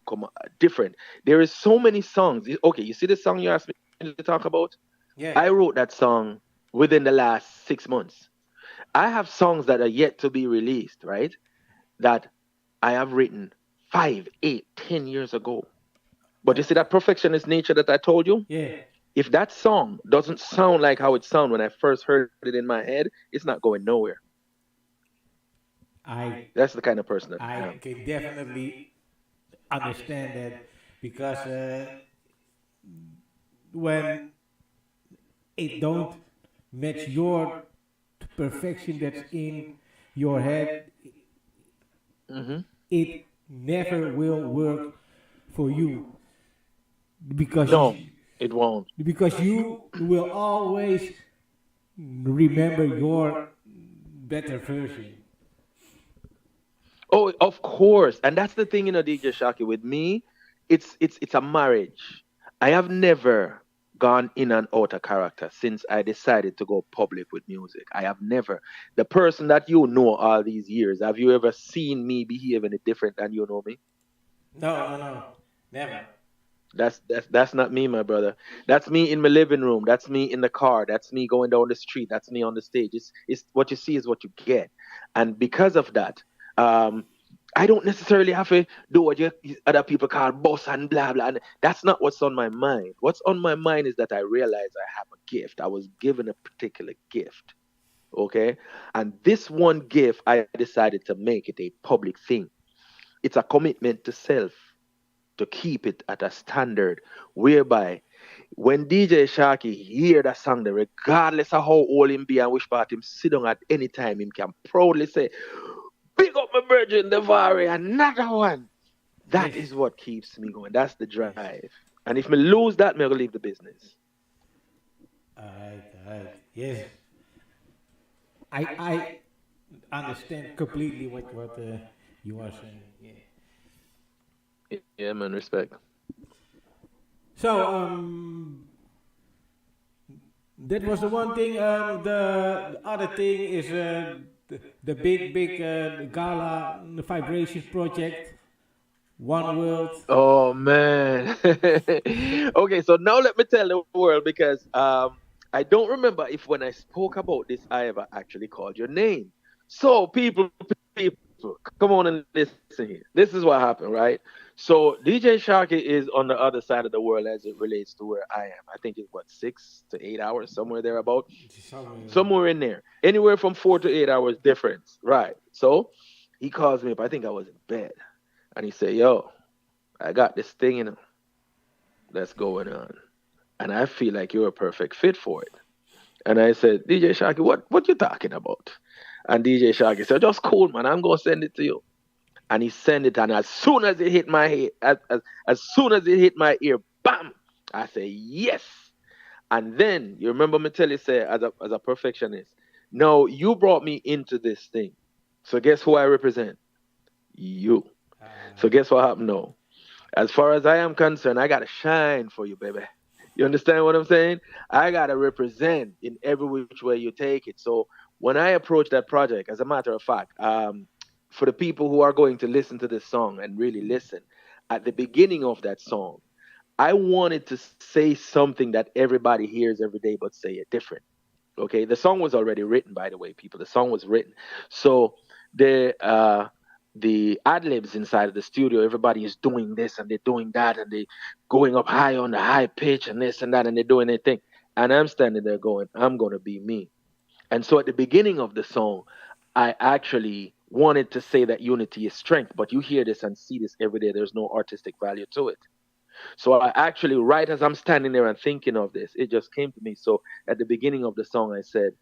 different. There is so many songs. Okay, you see the song you asked me to talk about? Yeah. I wrote that song within the last 6 months. I have songs that are yet to be released, right? That I have written 5, 8, 10 years ago. But you see that perfectionist nature that I told you? Yeah. If that song doesn't sound like how it sounded when I first heard it in my head, it's not going nowhere. I That's the kind of person that I I am. can definitely understand that because when it don't match your perfection that's in your head, Hmm. it never will work for you because No, it won't. you will always remember your better version. Oh, of course. And that's the thing, DJ Shaki. With me, it's a marriage. I have never gone in and out of character since I decided to go public with music. I have never. The person that you know all these years, have you ever seen me behave any different than you know me? No, no, no, never. That's not me, my brother. That's me in my living room. That's me in the car. That's me going down the street. That's me on the stage. It's what you see is what you get, and because of that, um, I don't necessarily have to do what other people call boss and blah blah. And that's not what's on my mind. What's on my mind is that I realize I have a gift. I was given a particular gift, okay, and this one gift I decided to make it a public thing. It's a commitment to self to keep it at a standard whereby when DJ Sharky hear that song, there, regardless of how old him be and which part him sit down at any time, him can proudly say, "Big up my virgin Devaré, another one." That Yes, is what keeps me going. That's the yes. drive. And if me lose that, me gonna leave the business. All right, yes. I understand completely what you are saying. Yeah. Yeah, man, respect. So that was the one thing. The other thing is the big gala the vibration project. One world. Oh man. Okay, so now let me tell the world because I don't remember if when I spoke about this I ever actually called your name. So people, come on and listen here. This is what happened, right? So DJ Sharky is on the other side of the world as it relates to where I am. I think it's what 6 to 8 hours, somewhere there about. Somewhere in there. Anywhere from 4 to 8 hours difference. Right. So he calls me up. I think I was in bed. And he said, "Yo, I got this thing, that's going on. And I feel like you're a perfect fit for it." And I said, "DJ Sharky, what you talking about?" And DJ Sharky said, "Just cool, man. I'm gonna send it to you." And he sent it, and as soon as it hit my head, as soon as it hit my ear, bam! I say, "Yes." And then you remember me tell you, say, as a perfectionist, no, you brought me into this thing. So guess who I represent? You. So guess what happened now? As far as I am concerned, I gotta shine for you, baby. You understand what I'm saying? I gotta represent in every which way you take it. So when I approach that project, as a matter of fact, for the people who are going to listen to this song and really listen, at the beginning of that song, I wanted to say something that everybody hears every day, but say it different. Okay, the song was already written, by the way, people. The song was written. So the ad libs inside of the studio, everybody is doing this and they're doing that and they going up high on the high pitch and this and that and they're doing their thing. And I'm standing there going, I'm gonna be me. And so at the beginning of the song, I actually wanted to say that unity is strength, but you hear this and see this every day. There's no artistic value to it. So I actually, right as I'm standing there and thinking of this, it just came to me. So at the beginning of the song, I said,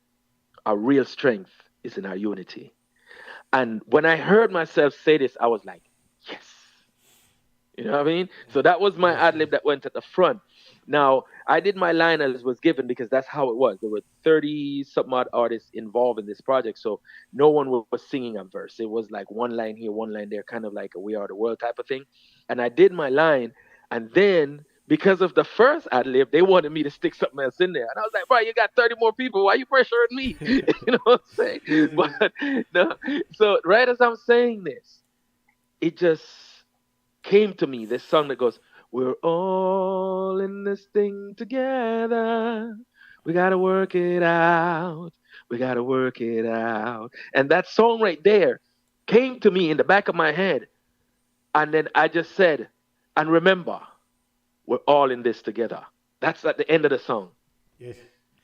our real strength is in our unity. And when I heard myself say this, I was like, yes. You know what I mean? So that was my ad lib that went at the front. Now, I did my line as was given because that's how it was. There were 30 something odd artists involved in this project. So no one was singing a verse. It was like one line here, one line there, kind of like a We Are the World type of thing. And I did my line. And then because of the first ad lib, they wanted me to stick something else in there. And I was like, bro, you got 30 more people. Why you pressuring me? You know what I'm saying? But no. So right as I'm saying this, it just came to me, this song that goes, we're all in this thing together. We gotta work it out. We gotta work it out. And that song right there came to me in the back of my head. And then I just said, and remember, we're all in this together. That's at the end of the song, Yes.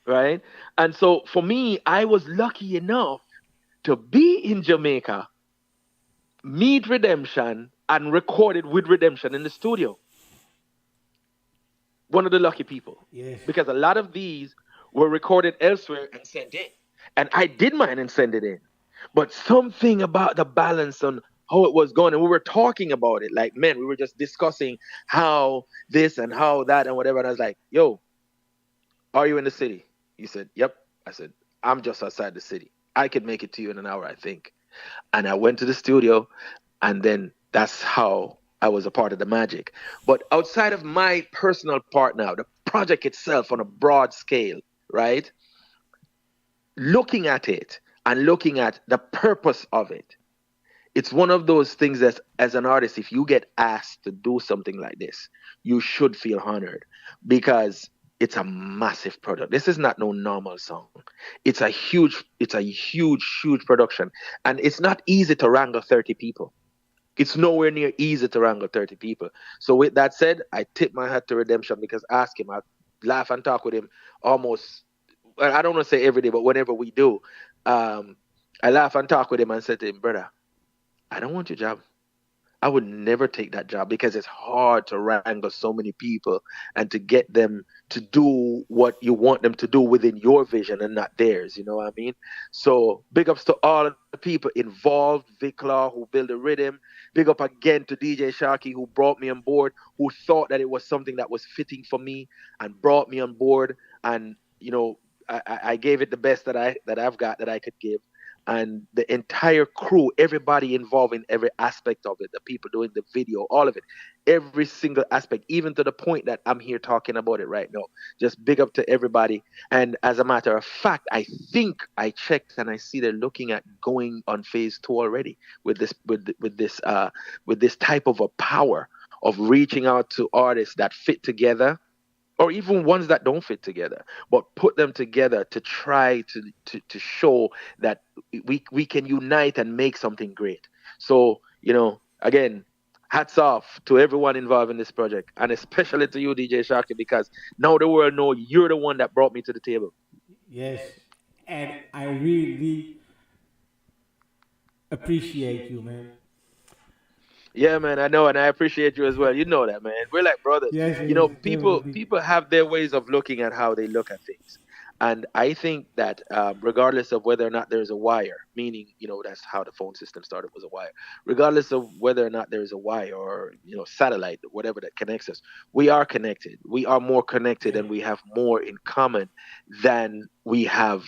right? And so for me, I was lucky enough to be in Jamaica, meet Redemption, and record it with Redemption in the studio. One of the lucky people. Yes. Because a lot of these were recorded elsewhere and sent in. And I did mine and send it in. But something about the balance on how it was going, and we were talking about it like men, we were just discussing how this and how that and whatever. And I was like, yo, are you in the city? He said, yep. I said, I'm just outside the city. I could make it to you in an hour, I think. And I went to the studio, and then that's how I was a part of the magic. But outside of my personal part now, the project itself on a broad scale, right? Looking at it and looking at the purpose of it, it's one of those things that as an artist, if you get asked to do something like this, you should feel honored because it's a massive product. This is not no normal song. It's a huge production. And it's not easy to wrangle 30 people. It's nowhere near easy to wrangle 30 people. So with that said, I tip my hat to Redemption because ask him, I laugh and talk with him almost, well, I don't want to say every day, but whenever we do, I laugh and talk with him and say to him, brother, I don't want your job. I would never take that job because it's hard to wrangle so many people and to get them to do what you want them to do within your vision and not theirs. You know what I mean? So big ups to all of the people involved. Vic Law, who built the rhythm. Big up again to DJ Sharky, who brought me on board, who thought that it was something that was fitting for me and brought me on board. And, you know, I gave it the best that I've got that I could give. And the entire crew, everybody involved in every aspect of it, the people doing the video, all of it, every single aspect, even to the point that I'm here talking about it right now. Just big up to everybody. And as a matter of fact, I think I checked and I see they're looking at going on phase 2 already with this type of a power of reaching out to artists that fit together, or even ones that don't fit together, but put them together to try to show that we can unite and make something great. So, you know, again, hats off to everyone involved in this project, and especially to you, DJ Sharky, because now the world know you're the one that brought me to the table. Yes, and I really appreciate you, man. Yeah, man, I know, and I appreciate you as well. You know that, man. We're like brothers. Yes, You know, yes, people have their ways of looking at how they look at things, and I think that regardless of whether or not there's a wire, meaning, you know, that's how the phone system started, was a wire. Regardless of whether or not there's a wire or, you know, satellite, whatever that connects us, we are connected. We are more connected, and we have more in common than we have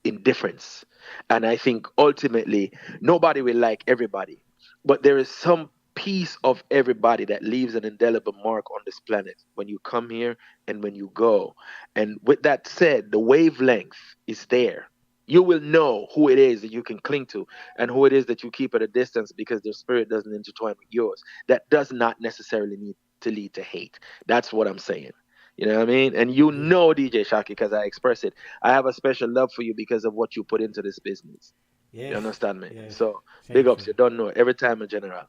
in difference. And I think ultimately nobody will like everybody, but there is some piece of everybody that leaves an indelible mark on this planet when you come here and when you go. And with that said, the wavelength is there. You will know who it is that you can cling to and who it is that you keep at a distance because their spirit doesn't intertwine with yours. That does not necessarily need to lead to hate. That's what I'm saying. You know what I mean? And you know, DJ Shaki, because I express it, I have a special love for you because of what you put into this business. Yes. You understand me? Yes. So Same big ups. so. You don't know every time in general.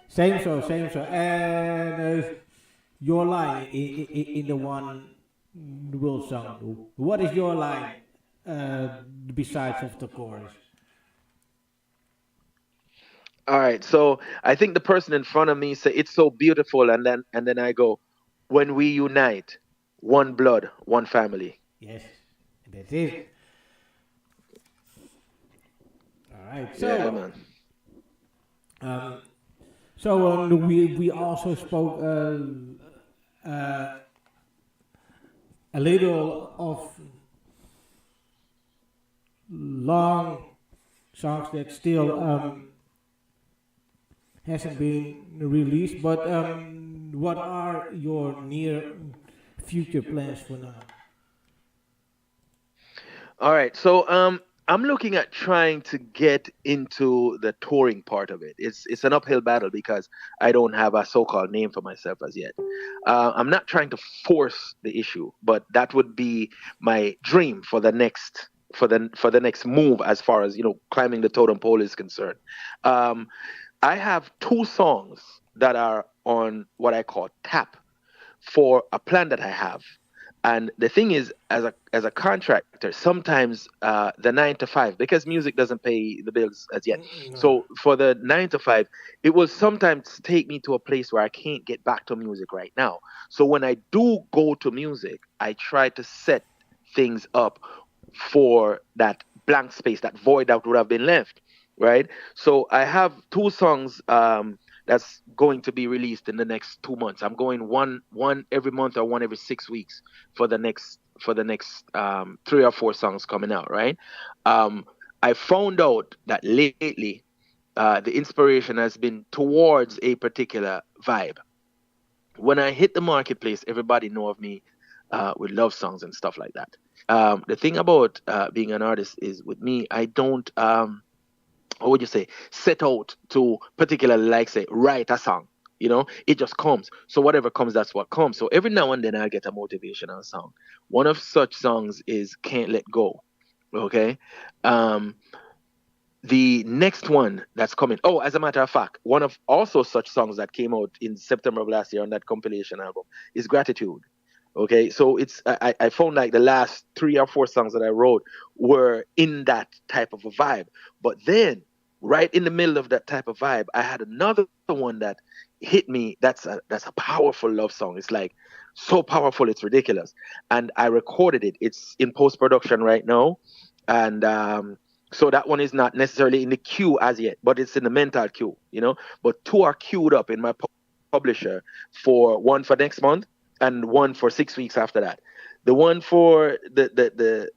Same so. And your line in the one will song. What is your line besides of the chorus? All right. So I think the person in front of me say it's so beautiful, and then I go, when we unite, one blood, one family. Yes, that's it. All right. So. Yeah, man. We also spoke a little of long songs that still hasn't been released, but what are your near future plans for now? All right. So I'm looking at trying to get into the touring part of it. It's an uphill battle because I don't have a so-called name for myself as yet. I'm not trying to force the issue, but that would be my dream for the next for the next move as far as climbing the totem pole is concerned. Um, I have two songs that are on what I call tap for a plan that I have. And the thing is, as a contractor, sometimes the 9 to 5, because music doesn't pay the bills as yet. So for the 9 to 5, it will sometimes take me to a place where I can't get back to music right now. So when I do go to music, I try to set things up for that blank space, that void that would have been left, right? So I have two songs that's going to be released in the next 2 months. I'm going one every month or one every 6 weeks for the next 3 or 4 songs coming out, right? I found out that lately the inspiration has been towards a particular vibe. When I hit the marketplace, everybody know of me with love songs and stuff like that. The thing about being an artist is, with me, I don't what would you say, set out to particularly, like, say, write a song. It just comes. So whatever comes, that's what comes. So every now and then I get a motivational song. One of such songs is Can't Let Go. Okay. um the next one that's coming, oh, as a matter of fact, one of also such songs that came out in September of last year on that compilation album is Gratitude. Okay, so I found like the last 3 or 4 songs that I wrote were in that type of a vibe. But then, right in the middle of that type of vibe, I had another one that hit me. That's a powerful love song. It's like so powerful, it's ridiculous. And I recorded it. It's in post production right now, and so that one is not necessarily in the queue as yet, but it's in the mental queue. But two are queued up in my publisher, for one for next month and one for 6 weeks after that. The one for the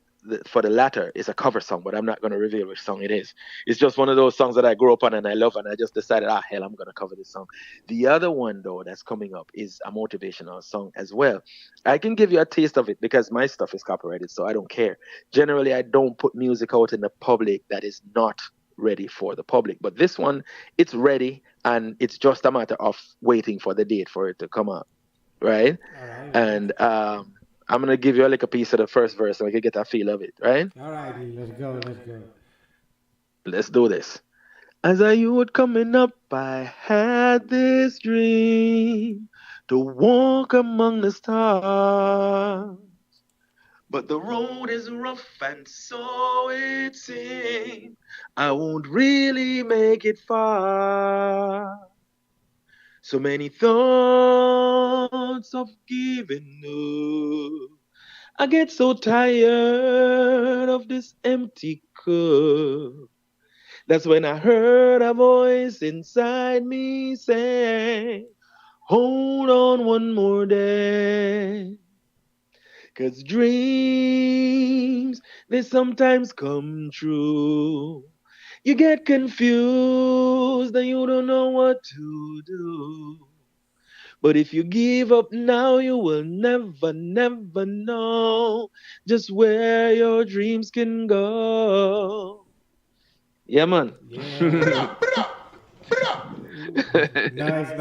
latter is a cover song, but I'm not going to reveal which song it is. It's just one of those songs that I grew up on and I love, and I just decided, hell, I'm going to cover this song. The other one, though, that's coming up is a motivational song as well. I can give you a taste of it because my stuff is copyrighted, so I don't care. Generally, I don't put music out in the public that is not ready for the public. But this one, it's ready, and it's just a matter of waiting for the date for it to come out. Right? And I'm gonna give you like a piece of the first verse so I can get a feel of it, right? All right, let's go. Let's do this. As a youth coming up, I had this dream to walk among the stars. But the road is rough and so it seems I won't really make it far. So many thoughts of giving up. I get so tired of this empty cup. That's when I heard a voice inside me say, hold on one more day. 'Cause dreams, they sometimes come true. You get confused and you don't know what to do. But if you give up now, you will never, never know just where your dreams can go. Yeah, man. Yeah. Nice.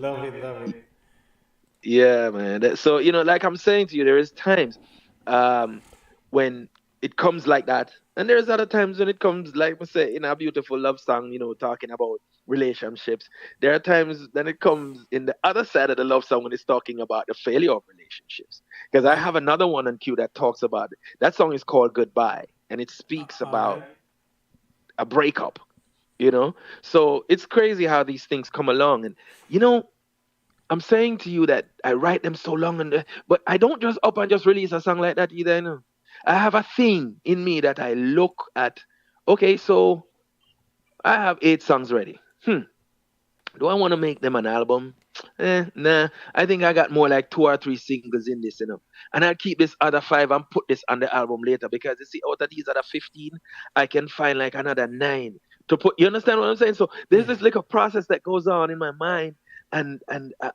Love it. Yeah, man. So, like I'm saying to you, there is times when it comes like that. And there's other times when it comes, like we say, in a beautiful love song, talking about relationships. There are times when it comes in the other side of the love song when it's talking about the failure of relationships. Because I have another one on cue that talks about it. That song is called Goodbye. And it speaks about a breakup, So it's crazy how these things come along. And, I'm saying to you that I write them so long, but I don't just up and just release a song like that either. I have a thing in me that I look at. Okay, so I have 8 songs ready. Do I want to make them an album? Nah. I think I got more like 2 or 3 singles in this, And I'll keep this other 5 and put this on the album later because you see, out of these other 15, I can find like another 9 to put. You understand what I'm saying? So there's this little process that goes on in my mind, and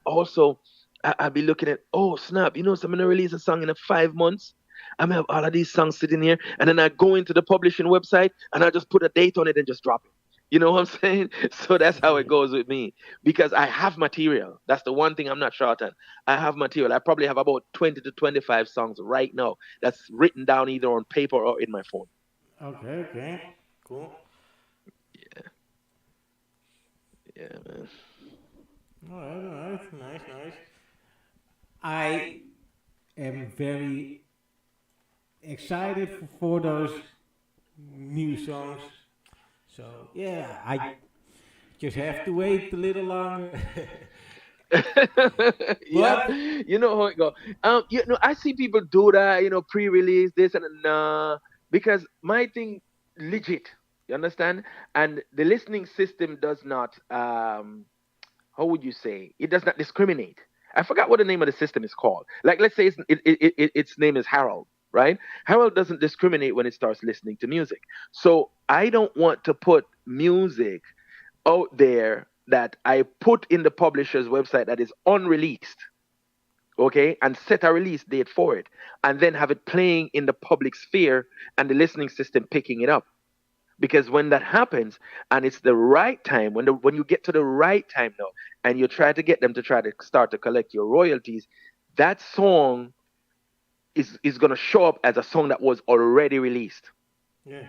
also I'll be looking at, oh snap, so I'm gonna release a song in 5 months. I'm gonna have all of these songs sitting here, and then I go into the publishing website and I just put a date on it and just drop it. You know what I'm saying? So that's how it goes with me, because I have material. That's the one thing I'm not short on. I have material. I probably have about 20 to 25 songs right now that's written down either on paper or in my phone. Okay, cool. Yeah, man. All right, nice. I am very excited for those new songs. So yeah, I just have to wait a little longer. Yeah, you know how it go. I see people do that, pre-release this and because my thing legit, you understand? And the listening system does not, how would you say? It does not discriminate. I forgot what the name of the system is called. Like, let's say its name is Harold, right? Harold doesn't discriminate when it starts listening to music. So I don't want to put music out there that I put in the publisher's website that is unreleased, okay, and set a release date for it, and then have it playing in the public sphere and the listening system picking it up. Because when that happens and it's the right time, when you get to the right time now, and you try to get them to try to start to collect your royalties, that song is going to show up as a song that was already released. Yeah.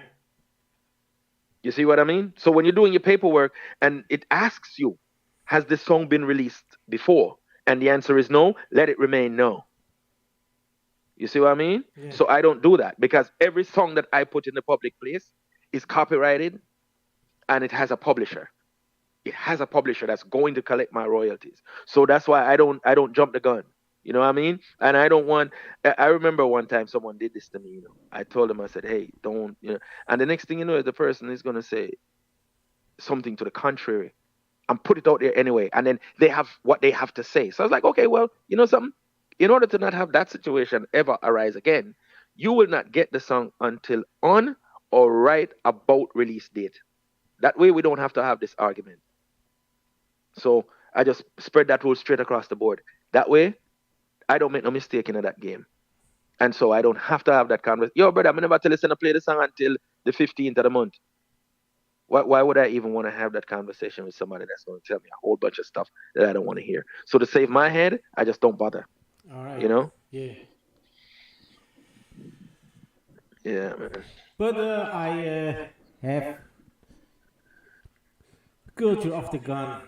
You see what I mean? So when you're doing your paperwork and it asks you, has this song been released before? And the answer is no, let it remain no. You see what I mean? Yeah. So I don't do that, because every song that I put in the public place is copyrighted and it has a publisher. It has a publisher that's going to collect my royalties. So that's why I don't jump the gun. You know what I mean? And I remember one time someone did this to me, I told them, I said, hey, don't, and the next thing you know is the person is going to say something to the contrary and put it out there anyway. And then they have what they have to say. So I was like, okay, well, you know something? In order to not have that situation ever arise again, you will not get the song until on or right about release date. That way we don't have to have this argument. So I just spread that rule straight across the board. That way, I don't make no mistake in that game. And so I don't have to have that conversation. Yo, brother, I'm never tell you to play the song until the 15th of the month. Why would I even want to have that conversation with somebody that's going to tell me a whole bunch of stuff that I don't want to hear? So to save my head, I just don't bother. All right. Yeah. Yeah, man. But I have Culture of the Gun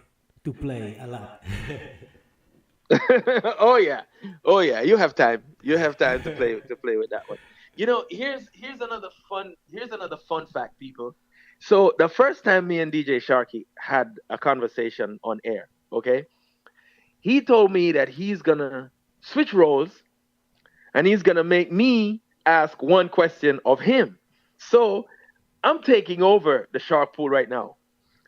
to play a lot. Oh yeah. You have time to play with that one. Here's another fun fact, people. So the first time me and DJ Sharky had a conversation on air, okay, he told me that he's gonna switch roles and he's gonna make me ask one question of him. So I'm taking over the Shark Pool right now,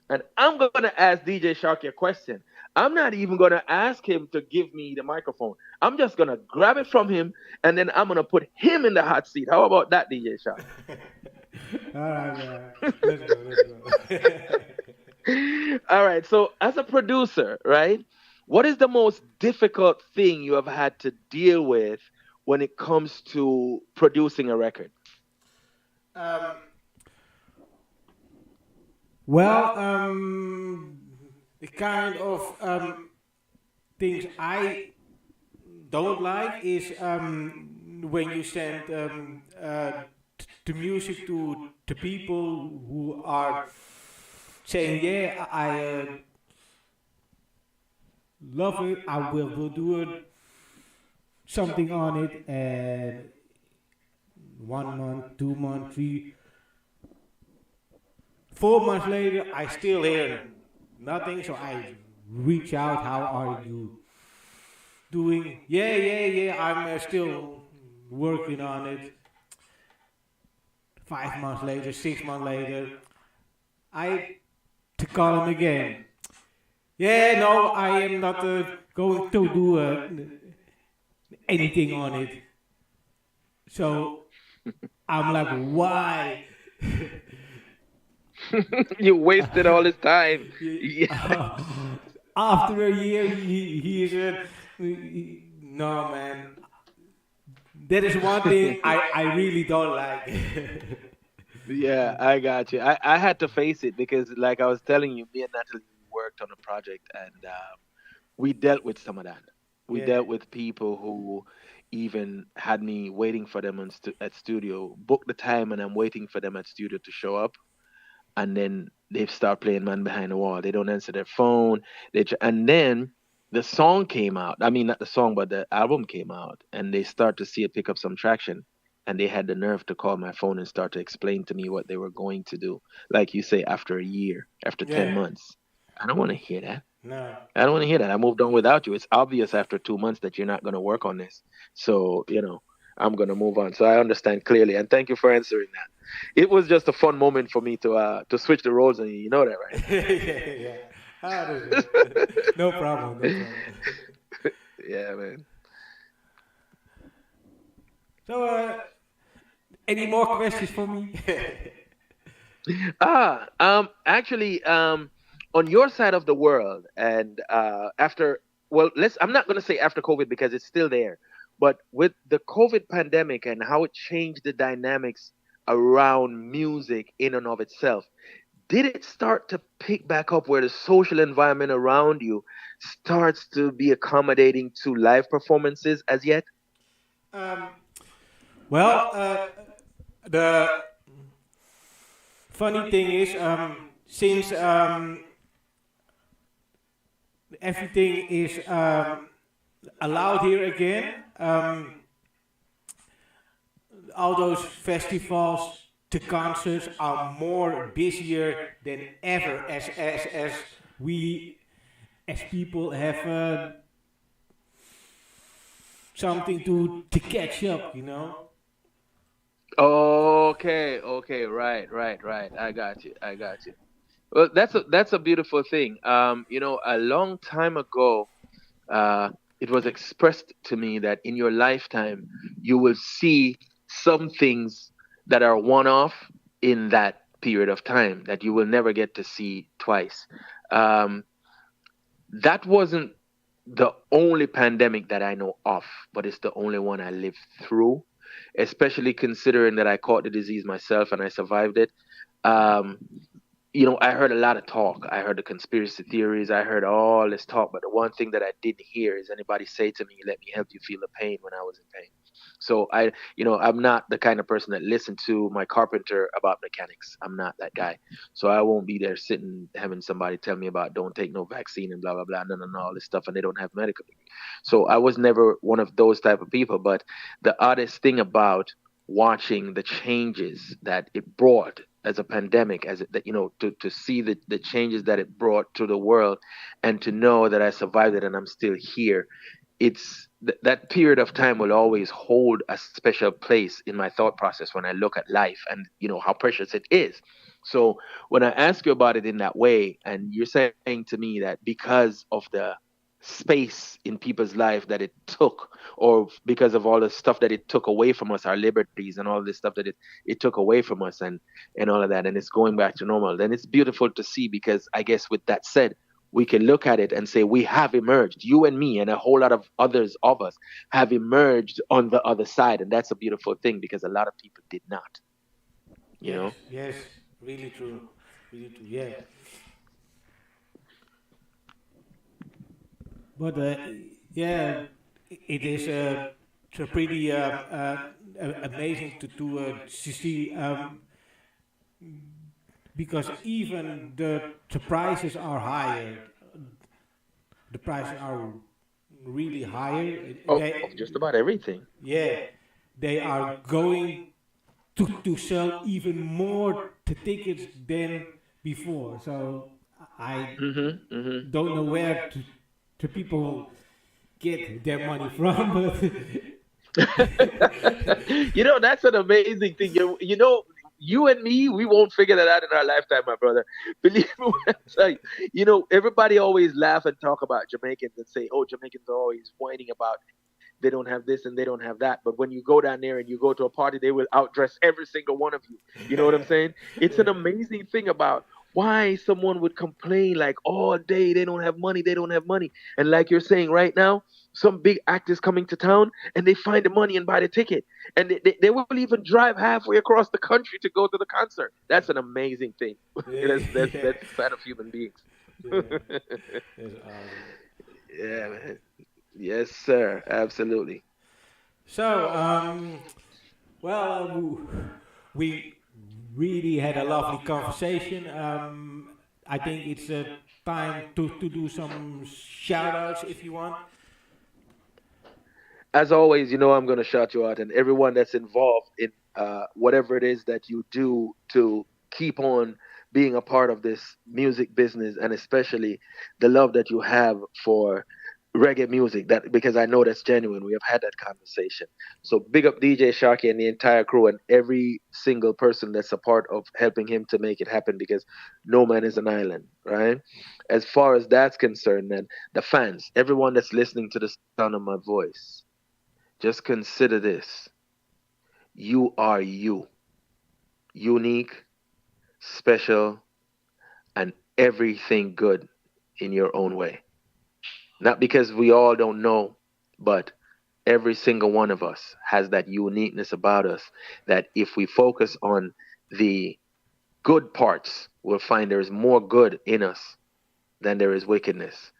and I'm gonna ask DJ Sharky a question. I'm not even going to ask him to give me the microphone. I'm just going to grab it from him, and then I'm going to put him in the hot seat. How about that, DJ Shark? All right. Let's go. All right. So as a producer, right, what is the most difficult thing you have had to deal with when it comes to producing a record? The kind of things I don't like is when you send the music to people who are saying, yeah, I love it, I will do it, something on it, and 1 month, 2 months, 3, 4 months later, I still hear nothing, so I reach out, how are you doing? Yeah, I'm still working on it. 5 months later, 6 months later, I call him again. Yeah, no, I am not going to do anything on it. So I'm like, why? You wasted all this time. After a year, he said, "No, man, that is one thing I really don't like." Yeah, I got you. I had to face it because, like I was telling you, me and Natalie worked on a project, and we dealt with some of that. We Yeah. dealt with people who even had me waiting for them at studio, book the time, and I'm waiting for them at studio to show up, and then they start playing Man Behind the Wall. They don't answer their phone. And then the song came out. I mean, not the song, but the album came out, and they start to see it pick up some traction. And they had the nerve to call my phone and start to explain to me what they were going to do. Like you say, after a year, after 10 Yeah. months. I don't want to hear that. No. I don't want to hear that. I moved on without you. It's obvious after 2 months that you're not going to work on this. So, I'm going to move on. So I understand clearly. And thank you for answering that. It was just a fun moment for me to switch the roles, and you know that, right? Yeah. That's it. No problem. Yeah, man. So, any more questions for me? Actually, on your side of the world, and I'm not going to say after COVID because it's still there, but with the COVID pandemic and how it changed the dynamics around music in and of itself, did it start to pick back up where the social environment around you starts to be accommodating to live performances as yet? Well, the funny thing is, since everything is allowed here again, all those festivals, the concerts are more busier than ever, as we as people have something to catch up, Okay, right. I got you. Well, that's a beautiful thing. A long time ago, it was expressed to me that in your lifetime you will see some things that are one-off in that period of time that you will never get to see twice. That wasn't the only pandemic that I know of, but it's the only one I lived through, especially considering that I caught the disease myself and I survived it. Um, I heard a lot of talk. I heard the conspiracy theories. I heard all this talk, but the one thing that I didn't hear is anybody say to me, "Let me help you feel the pain," when I was in pain. So I'm not the kind of person that listened to my carpenter about mechanics. I'm not that guy. So I won't be there sitting having somebody tell me about don't take no vaccine and blah blah blah, no, all this stuff, and they don't have medical degree. So I was never one of those type of people. But the oddest thing about watching the changes that it brought as a pandemic, to see the changes that it brought to the world, and to know that I survived it and I'm still here, that period of time will always hold a special place in my thought process when I look at life and how precious it is. So when I ask you about it in that way, and you're saying to me that because of the space in people's life that it took, or because of all the stuff that it took away from us, our liberties and all this stuff that it took away from us, and all of that, and it's going back to normal, then it's beautiful to see. Because I guess with that said, we can look at it and say we have emerged, you and me and a whole lot of others of us have emerged on the other side, and that's a beautiful thing because a lot of people did not. Yes, really true, yeah. But yeah, it is so pretty amazing to see, because even the prices are higher. The prices are really higher. Of just about everything. Yeah, they are going to sell even more tickets than before. So I don't know where to people get their money from. That's an amazing thing. You and me, we won't figure that out in our lifetime, my brother. Believe me when I tell you. Everybody always laugh and talk about Jamaicans and say, "Oh, Jamaicans are always whining about they don't have this and they don't have that. But when you go down there and you go to a party, they will outdress every single one of you. You know what I'm saying? It's an amazing thing about why someone would complain like all day they don't have money, they don't have money. And like you're saying right now, some big actors coming to town and they find the money and buy the ticket. And they will even drive halfway across the country to go to the concert. That's an amazing thing. That's the side of human beings. Yeah, man. Yes, sir. Absolutely. So, well, we really had a lovely conversation. I think it's time to do some shout outs if you want. As always, you know I'm going to shout you out, and everyone that's involved in whatever it is that you do to keep on being a part of this music business, and especially the love that you have for reggae music. That because I know that's genuine. We have had that conversation. So big up DJ Sharky and the entire crew and every single person that's a part of helping him to make it happen. Because no man is an island, right? As far as that's concerned, then the fans, everyone that's listening to the sound of my voice. Just consider this. You are you. Unique, special, and everything good in your own way. Not because we all don't know, but every single one of us has that uniqueness about us that if we focus on the good parts, we'll find there is more good in us than there is wickedness.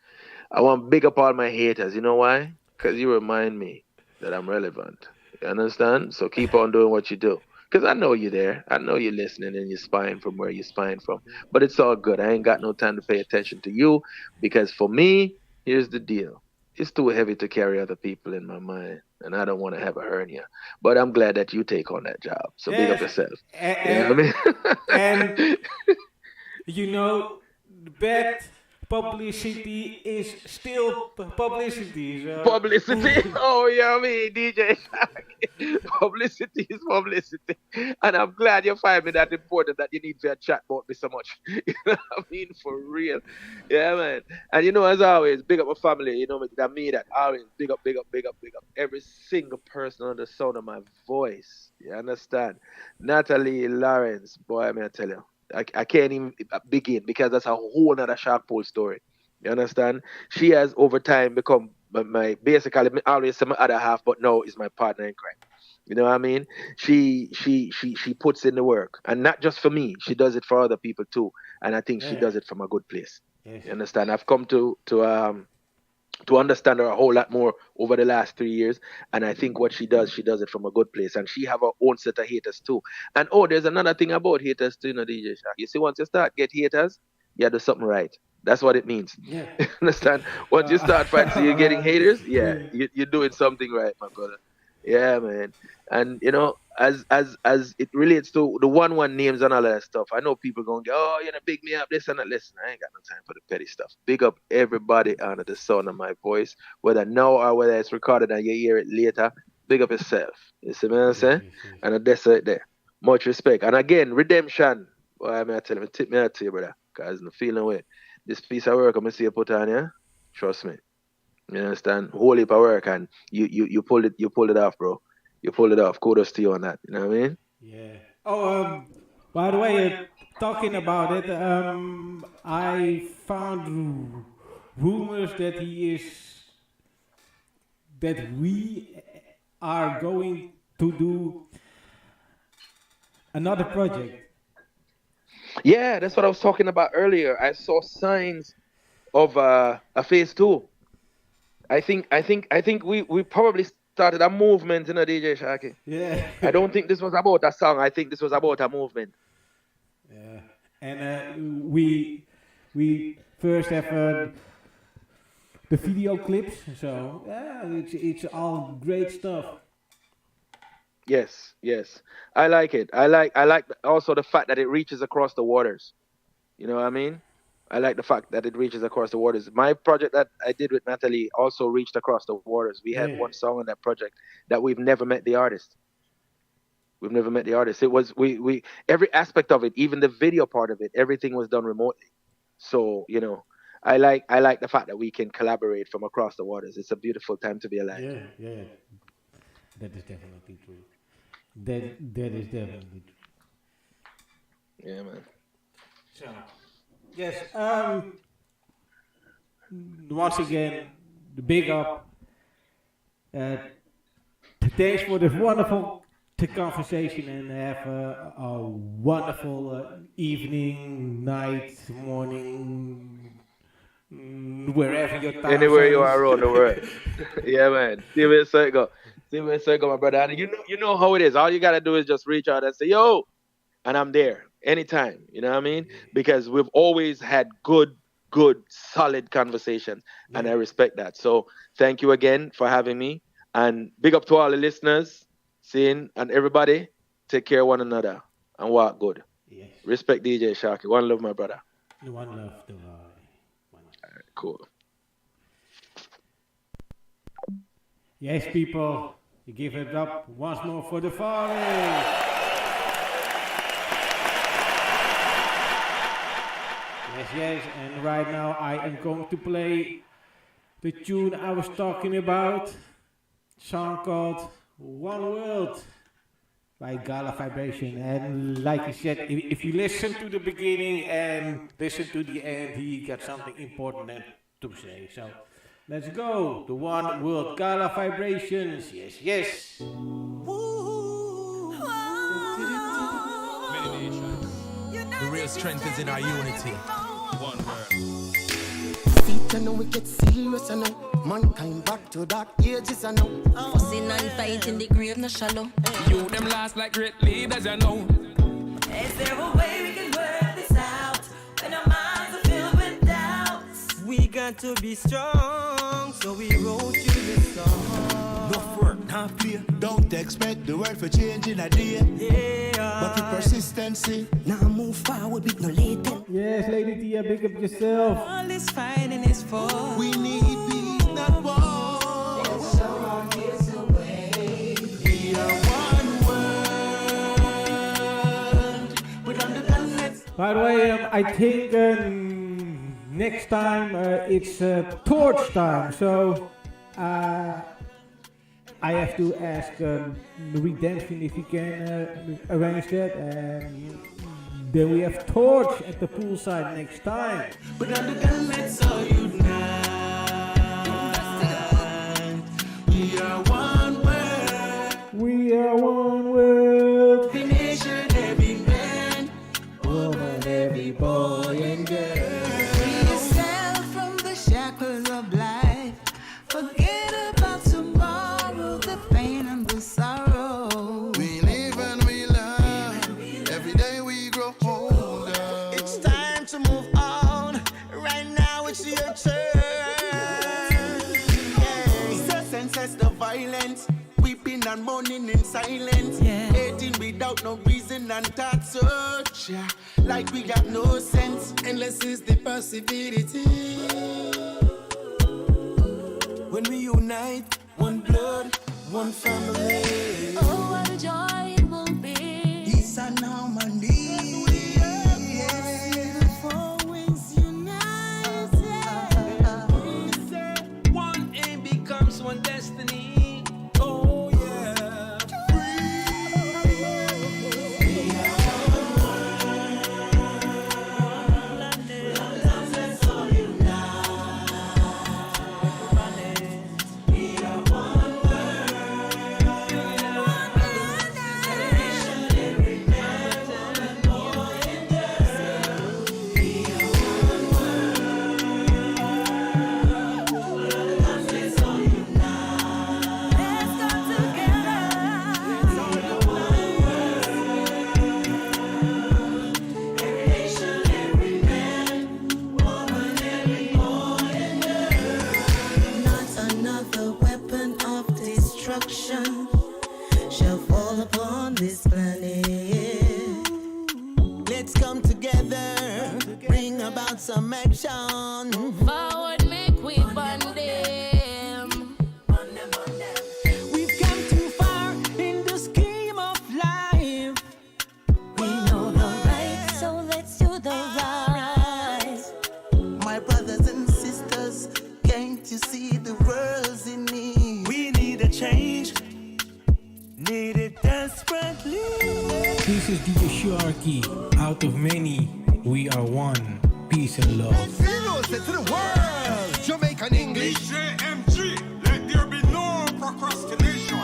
I want to big up all my haters. You know why? Because you remind me that I'm relevant. You understand? So keep on doing what you do. Because I know you're there. I know you're listening and you're spying from where you're spying from. But it's all good. I ain't got no time to pay attention to you. Because for me, here's the deal. It's too heavy to carry other people in my mind. And I don't want to have a hernia. But I'm glad that you take on that job. So big up yourself. You know what I mean? And you know, bad publicity is still publicity. So. Publicity? Oh, yeah, I mean, DJ Shaq. Publicity is publicity. And I'm glad you find me that important that you need to chat about me so much. You know what I mean? For real. Yeah, man. And you know, as always, big up my family. You know, that me that always big up, big up, big up, big up. Every single person on the sound of my voice. You understand? Natalie Lawrence, boy, I mean, I tell you. I can't even begin because that's a whole other Shark Pool story. You understand? She has over time become my basically I always say my other half, but now is my partner in crime. You know what I mean? She puts in the work, and not just for me. She does it for other people too, and I think she does it from a good place. Yes. You understand? I've come to understand her a whole lot more over the last 3 years. And I think what she does it from a good place. And she have her own set of haters too. And there's another thing about haters too, you know, DJ Shark. You see, once you start get haters, you do something right. That's what it means. Yeah. Understand? Once you start fancy you're getting haters, you're doing something right, my brother. Yeah, man. And you know, as it relates to the one names and all that stuff, I know people gonna go, oh, you know, big me up, this and that. Listen, I ain't got no time for the petty stuff. Big up everybody under the sound of my voice, whether now or whether it's recorded and you hear it later. Big up yourself. You see what I'm saying? And that's it there. Much respect. And again, redemption. Boy, I mean, I tell you, tip me out to you, brother, because I'm feeling way. This piece of work I'm gonna see you put on, yeah? Trust me. You understand? Whole heap of work, and you pulled it off, bro. You pulled it off. Kudos to you on that. You know what I mean? Yeah. Oh, by the way, talking about it, I found rumors that we are going to do another project. Yeah, that's what I was talking about earlier. I saw signs of a phase 2. I think we probably started a movement in a DJ Sharky. Yeah. I don't think this was about a song. I think this was about a movement. Yeah. And we first have the video clips. So yeah, it's all great stuff. Yes. I like it. I like also the fact that it reaches across the waters. You know what I mean? I like the fact that it reaches across the waters. My project that I did with Natalie also reached across the waters. We had one song on that project that we've never met the artist. We've never met the artist. It was we every aspect of it, even the video part of it, everything was done remotely. So, you know, I like the fact that we can collaborate from across the waters. It's a beautiful time to be alive. Yeah. That is definitely true. That is definitely true. Yeah, man. So, yes. Once again, the big up. Thanks for this wonderful conversation, and have a wonderful evening, night, morning, wherever your time Anywhere you zone are is. around the world. Yeah, man. See where it go. See where it go, my brother. And you know how it is. All you gotta do is just reach out and say, yo, and I'm there anytime. You know what I mean? Because we've always had good, solid conversations, and I respect that. So thank you again for having me, and big up to all the listeners, seeing, and everybody. Take care of one another and walk good. Yes. Respect DJ Sharky. One love, my brother. One love, Devaré. Cool. Yes, people, you give it up once more for Devaré. Yes, and right now I am going to play the tune I was talking about, song called One World by Gala Vibration. And like you said, if you listen to the beginning and listen to the end, he got something important to say. So let's go. The One World, Gala Vibrations. Yes. Many nations. The real strength is in our unity. One word. Feet and we get serious and now mankind back to dark ages and now Fussing and fighting the grave no shallow. You them last like great leaders, you know. Is there a way we can work this out when our minds are filled with doubts? We got to be strong, so we wrote you this song. No work, not play. Don't expect the world for change in a day. Yeah. But with persistency, now move forward with no latent. Yes, Lady Tia, big up yourself. All this fighting is for. we need peace, not war. We are one world. We're on the planet. By the way, I think next time it's torch time, so I have to ask Redemption if he can arrange that, and then we have torch at the poolside next time. We're on the planet, so unite. We are one world. We are one world. Every nation, every man, woman, every boy and girl. Free yourself from the shackles of life. Forget about tomorrow, the pain and the sorrow. We live and we learn. Every day we grow older. It's time to move on. Right now it's your turn. so senseless the violence. Weeping and mourning in silence. Hating without no reason and thought such. Like we got no sense. Endless is the possibility. When we unite, one blood, one family. Oh, what a joy it will be. Peace and harmony. One aim becomes one destiny. Oh yeah. Not another weapon of destruction shall fall upon this planet. Let's come together, bring about some action. Forward, make we bond them. We've come too far in the scheme of life. We know the right, so let's do the right. My brothers and need it desperately. This is DJ Sharky. Out of many, we are one. Peace and love. Heroes to the world. Jamaican English. JMG, let there be no procrastination.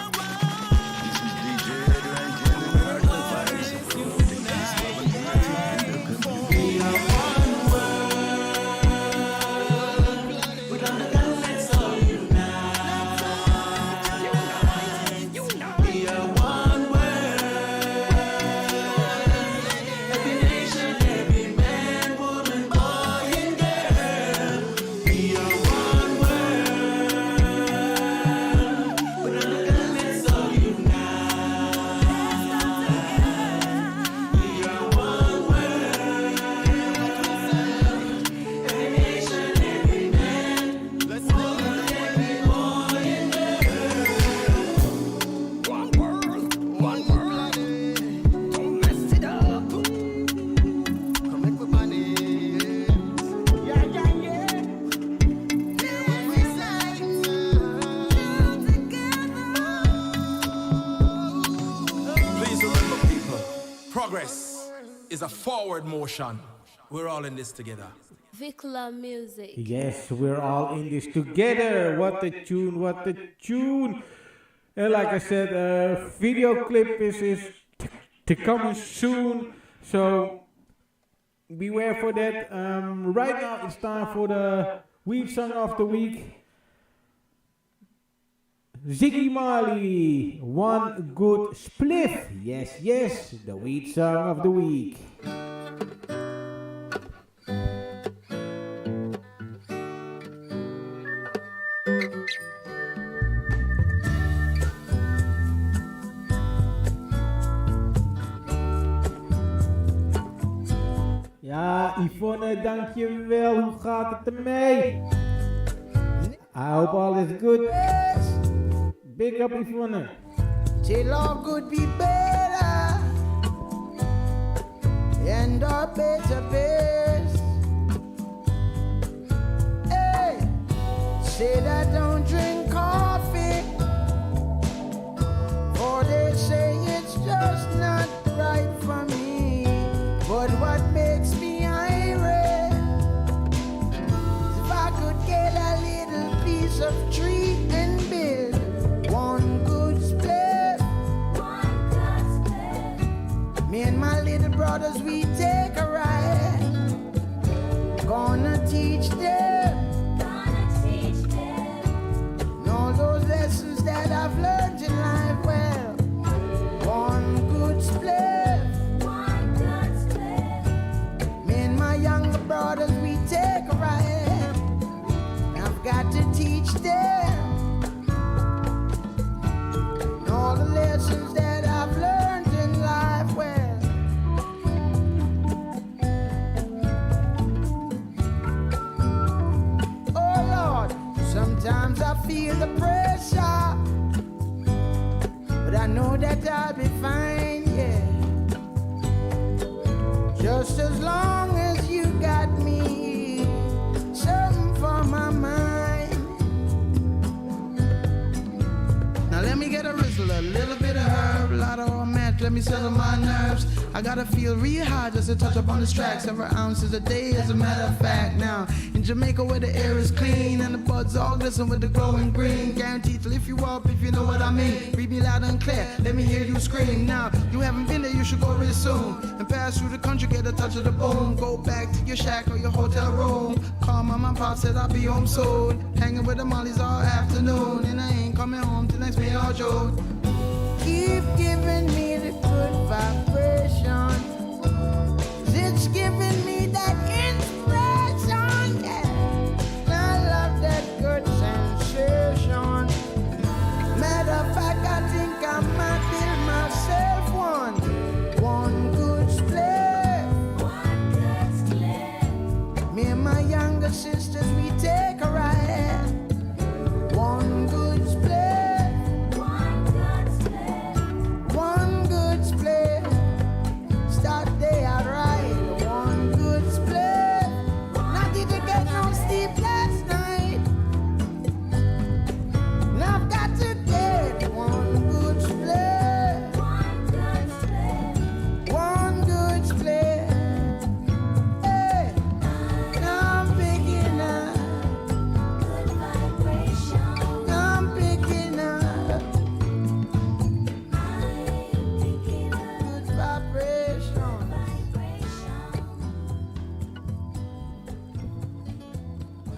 Progress is a forward motion. We're all in this together. Vicla music. Yes, we're all in this together. What a tune, what a tune. And like I said, video clip is to come soon. So beware for that. Right now it's time for the Weed Song of the Week. Ziggy Marley, One Good Spliff. Yes, yes, the Weed Song of the Week. Ja, Yvonne, dankjewel. Hoe gaat het ermee? I hope all is good. Big up, Yvonne. Till all could be better and a better best. Hey, said I don't drink coffee, for they say it's just not right for me. But what makes me irate is if I could get a little piece of tree and build one good split. Me and my little brothers, we take a ride. Gonna teach them. And all those lessons that I've learned in life. Well, one good split. Me and my younger brothers, we take a ride. I've got to teach them all the lessons that I've learned in life. Well, oh Lord, sometimes I feel the pressure, but I know that I'll be fine, yeah. Just as long as you got me, something for my mind. Now let me get a rizzle, a little bit of herb, a lot of match, let me settle my nerves. I gotta feel real hard just to touch up on this track. Several ounces a day, as a matter of fact. Now, in Jamaica where the air is clean and the buds all glisten with the glowing green, guaranteed to lift you up if you know what I mean. Read me loud and clear, let me hear you scream. Now, you haven't been there, you should go real soon. And pass through the country, get a touch of the boom. Go back to your shack or your hotel room. Call mama and pop, said I'll be home soon. Hanging with the mollies all afternoon, and I ain't coming home till next May or June. Keep giving me the good vibration. It's giving me that inspiration, yeah. I love that good sensation. Matter of fact, I think I might build myself one good split. Me and my younger sisters, we take a ride. One good split.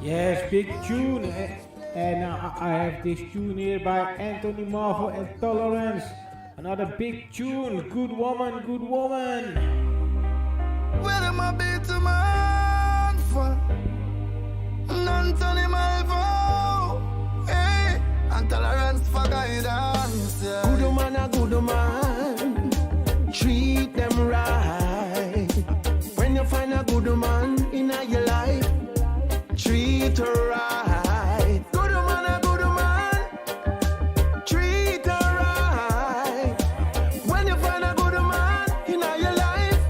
Yes, big tune. And I have this tune here by Anthony Marvel and Tolerance. Another big tune. Good woman, good woman. Where am I be to man for? Anthony Marvel. Hey, and Tolerance for guidance. Yeah. Good man, a good man. Treat them right. When you find a good man in your life, treat her right. Good man, a good man. Treat her right. When you find a good man in your life,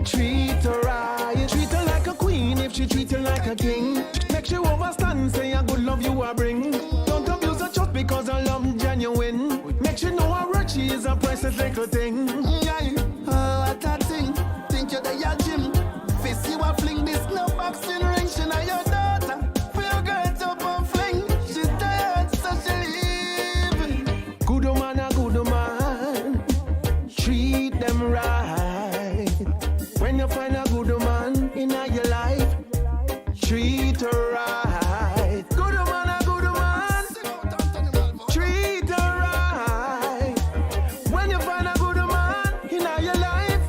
treat her right. Treat her like a queen if she treat you like a king. Make sure you overstand, say a good love you a bring. Don't abuse her just because her love genuine. Make sure you know how rich she is a priceless little thing. Yeah, what a thing. Think you're the ya gym. Face you a fling this no boxing ring. She not your daughter. For your girl up and fling. She tired so she leaving. Good man, a good man. Treat them right. When you find a good man in your life, treat her right. Good man, a good man. Treat her right. When you find a good man in your life,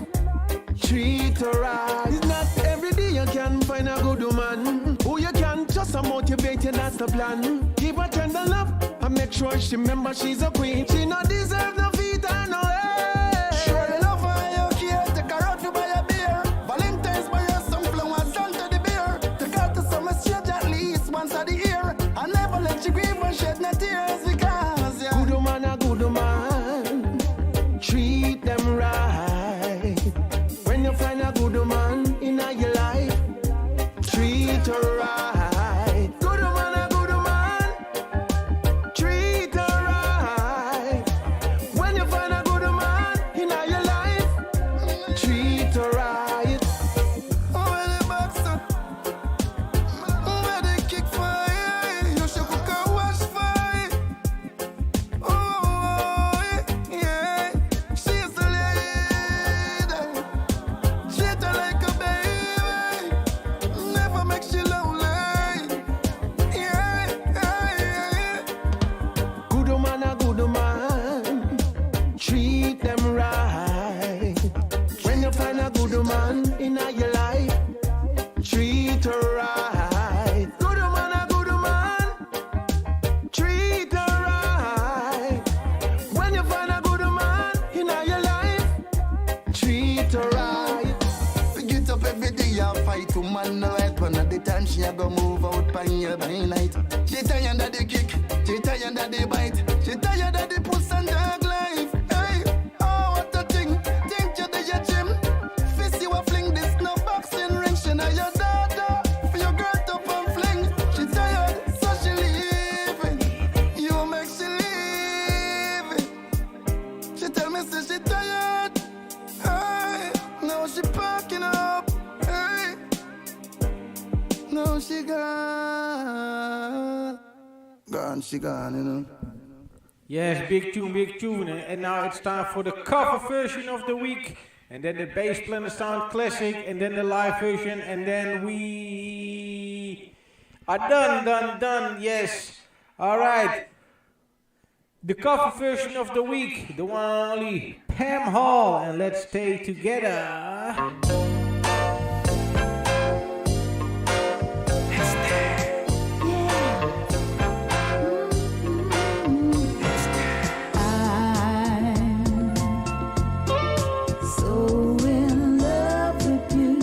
treat her right. It's not every day you can find a good woman who you can just motivate you, that's the plan. Give her tender love and make sure she remember she's a queen. She not deserve no feet and no way. Sure you love her, you care. Take her out to buy a beer. Valentine's buy her some flowers under the beer. Take her to some exchange at least once a the year. And never let you grieve and shed no tears because yeah. Good man, a good man. Treat them right. When you find a good man in your life, treat her right. Good man, a good man. Treat her right. When you find a good man in your life, treat her right. Where the boxer? Where the kick fire? You should cook and wash fire. Oh, yeah. She's the lady. Treat her like a baby. Never make she lonely. Yeah. Good man, a good man. Treat them right. When you find a good man in your life, treat her right. Good man, a good man. Treat her right. When you find a good man in your life, treat her right. Get up every day and fight to man the right one at the time she a go move out by your by night. She tired of the kick, she tired of the bite, she tired of the puss and dog life. Hey, oh what a thing, think you do your gym. Fist you a fling this no boxing ring. She not your daughter, for your girl up and fling. She tired, so she leaving. You make she leaving. She tell me say she tired. Hey, now she packing up. Hey, now she gone. Gone, she gone, you know. Yes, big tune, big tune. And now it's time for the cover version of the week. And then the Bass Plannet Sound Classic. And then the live version. And then we are done. Yes. Alright. The cover version of the week. The one and only Pam Hall. And let's stay together. So in love with you,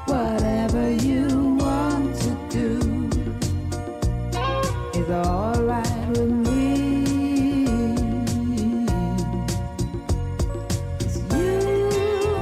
whatever you want to do is alright with me. 'Cause you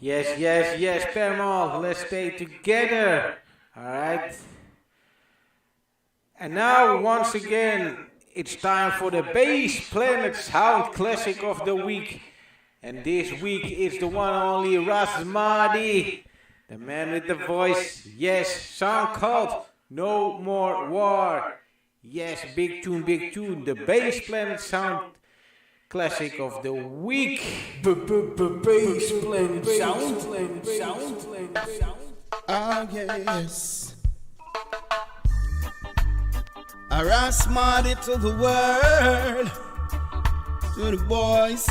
Yes, yes, yes, Paramount, let's stay together. Alright. And now, once again, it's time for the Bass Planet Sound Classic of the Week. And this week it's the one and only Rasmadi, the man with the voice. Yes, song called No More War. Yes, big tune, the Bass Planet Sound Classic of the Week. Bass Planet Sound. Ah, yes. I Rasmadi to the world, to the boys,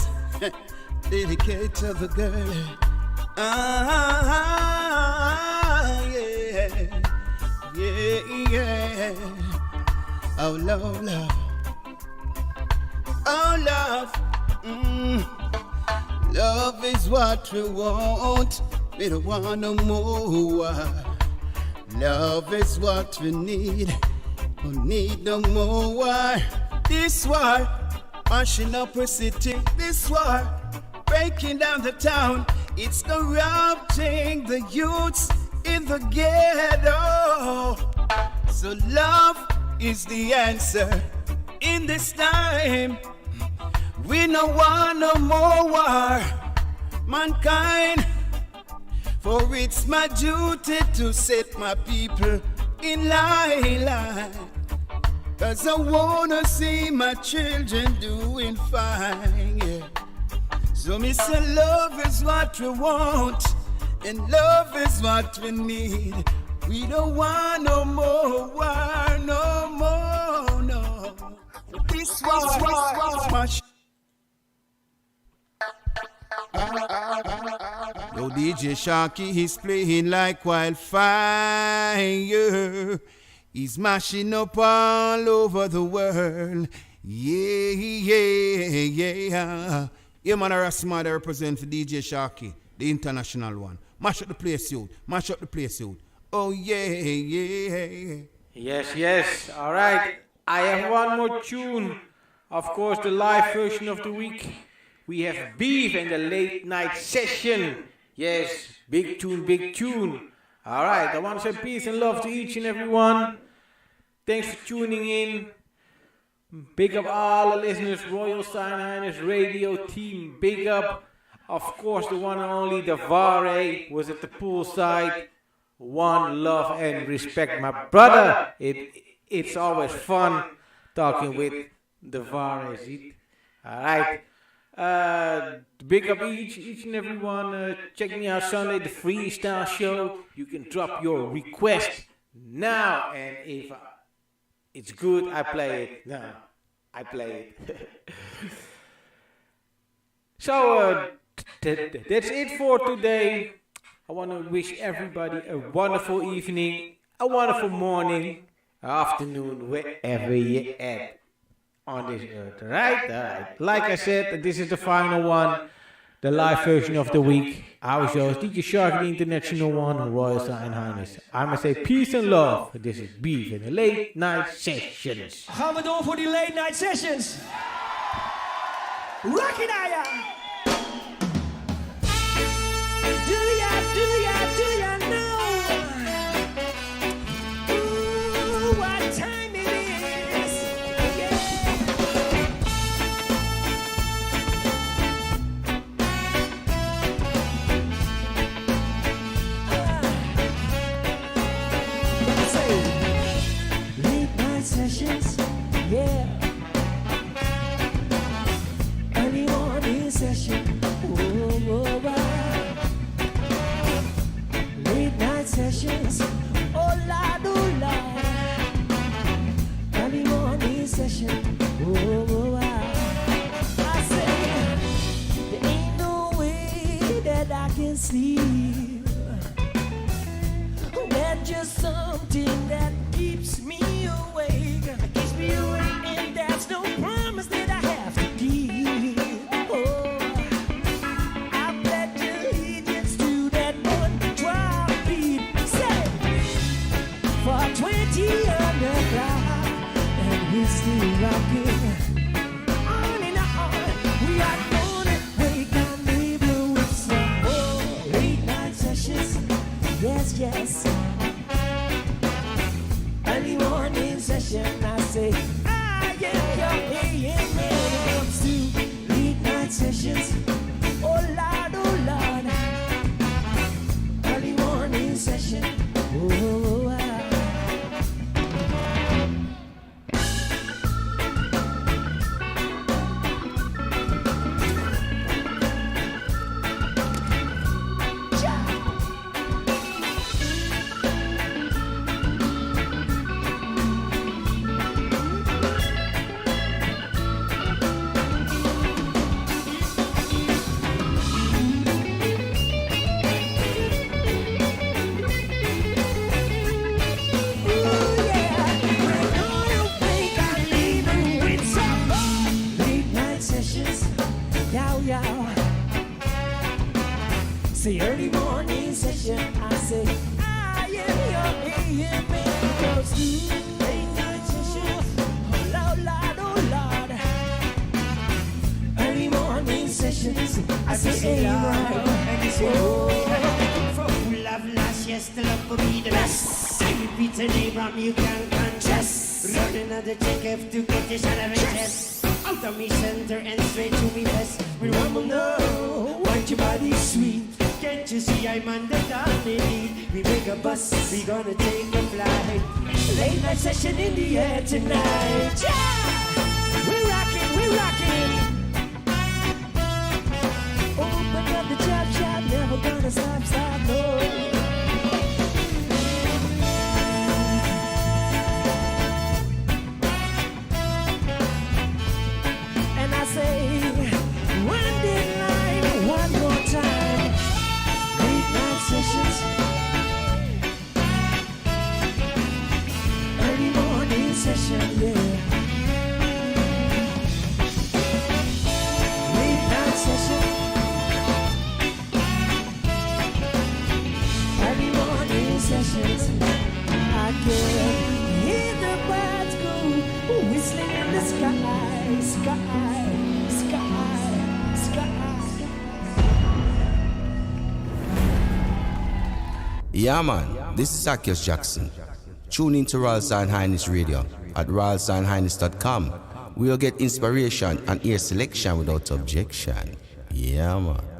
dedicate to the girl. Ah, yeah, yeah, yeah. Oh, love, love. Oh, love. Love is what we want. We don't want no more. Love is what we need. We need no more war. This war, mashing up our city. This war, breaking down the town. It's corrupting the youths in the ghetto. So love is the answer in this time. We no want no more war, mankind. For it's my duty to set my people in line. 'Cause I wanna see my children doing fine, yeah. So me say love is what we want, and love is what we need. We don't want no more war, no more, no. This war. Yo, DJ Sharky, he's playing like wildfire. He's mashing up all over the world. Yeah, yeah, yeah. Yeah, man, Rasmadi represent for DJ Sharky, the international one. Mash up the place, youth. Mash up the place, youth. Oh, yeah, yeah. Yes, yes. All right. I have one more tune. Of course, the live version of the week. We have Beef and the late night session. Yes, big tune, big tune. All right. I want to say peace and love to each and every one. Thanks for tuning in. Big up all the listeners, Royal Sign Highness Radio Team. Big up, of course, the one and only Devaré was at the Poolside. One love and respect, my brother. It's always fun talking with Devaré. All right. Big up each and every one. Check me out Sunday, the freestyle show. You can drop your request now, and if it's good, I play it. No, I play it. So that's it for today. I want to wish everybody a wonderful evening, a wonderful morning, afternoon, wherever you're at on this earth. Right? Like I said, this is the final one, the live version of the week. Our show is DJ Shark, the international one, Royal Sign Highness. I must say peace and love. This is Beef in the late night sessions. Gaan we door voor die late night sessions. Rocky Naya. Do ya know what time it is? Yeah. Late night sessions, yeah. Early morning session, late night sessions, oh Lord, early morning session, I say, there ain't no way that I can sleep. There's just something that keeps me awake, and that's no promise that I have to keep. Oh, I pledge allegiance to that one drop beat. Say, for 20 underground, and we're still rocking. On and on, we are gonna wake up, maybe with some more. sessions. Oh Lord, early morning session. Oh, say early morning session, I say I am your AM because late night session, oh Lord, early morning sessions, I say from full of last, yes, the love for me the best. I repeat the name from you can contest. Running on the check to get this out of a test. Out of me center and straight to me west. We want to know what your body's sweet. Can't you see I'm under the need? We make a bus, we gonna take a flight. Late night session in the air tonight. Yeah! We're rocking. Open up the chop shop, never gonna stop, no. And I say, one day line, one more time. Sessions, early morning session, yeah. Late night session, early morning sessions. I can hear the birds go whistling in the sky. Yeah, man, this is Akios Jackson. Tune in to Royal Zion Highness Radio at royalzionhighness.com. We'll get inspiration and ear selection without objection. Yeah, man.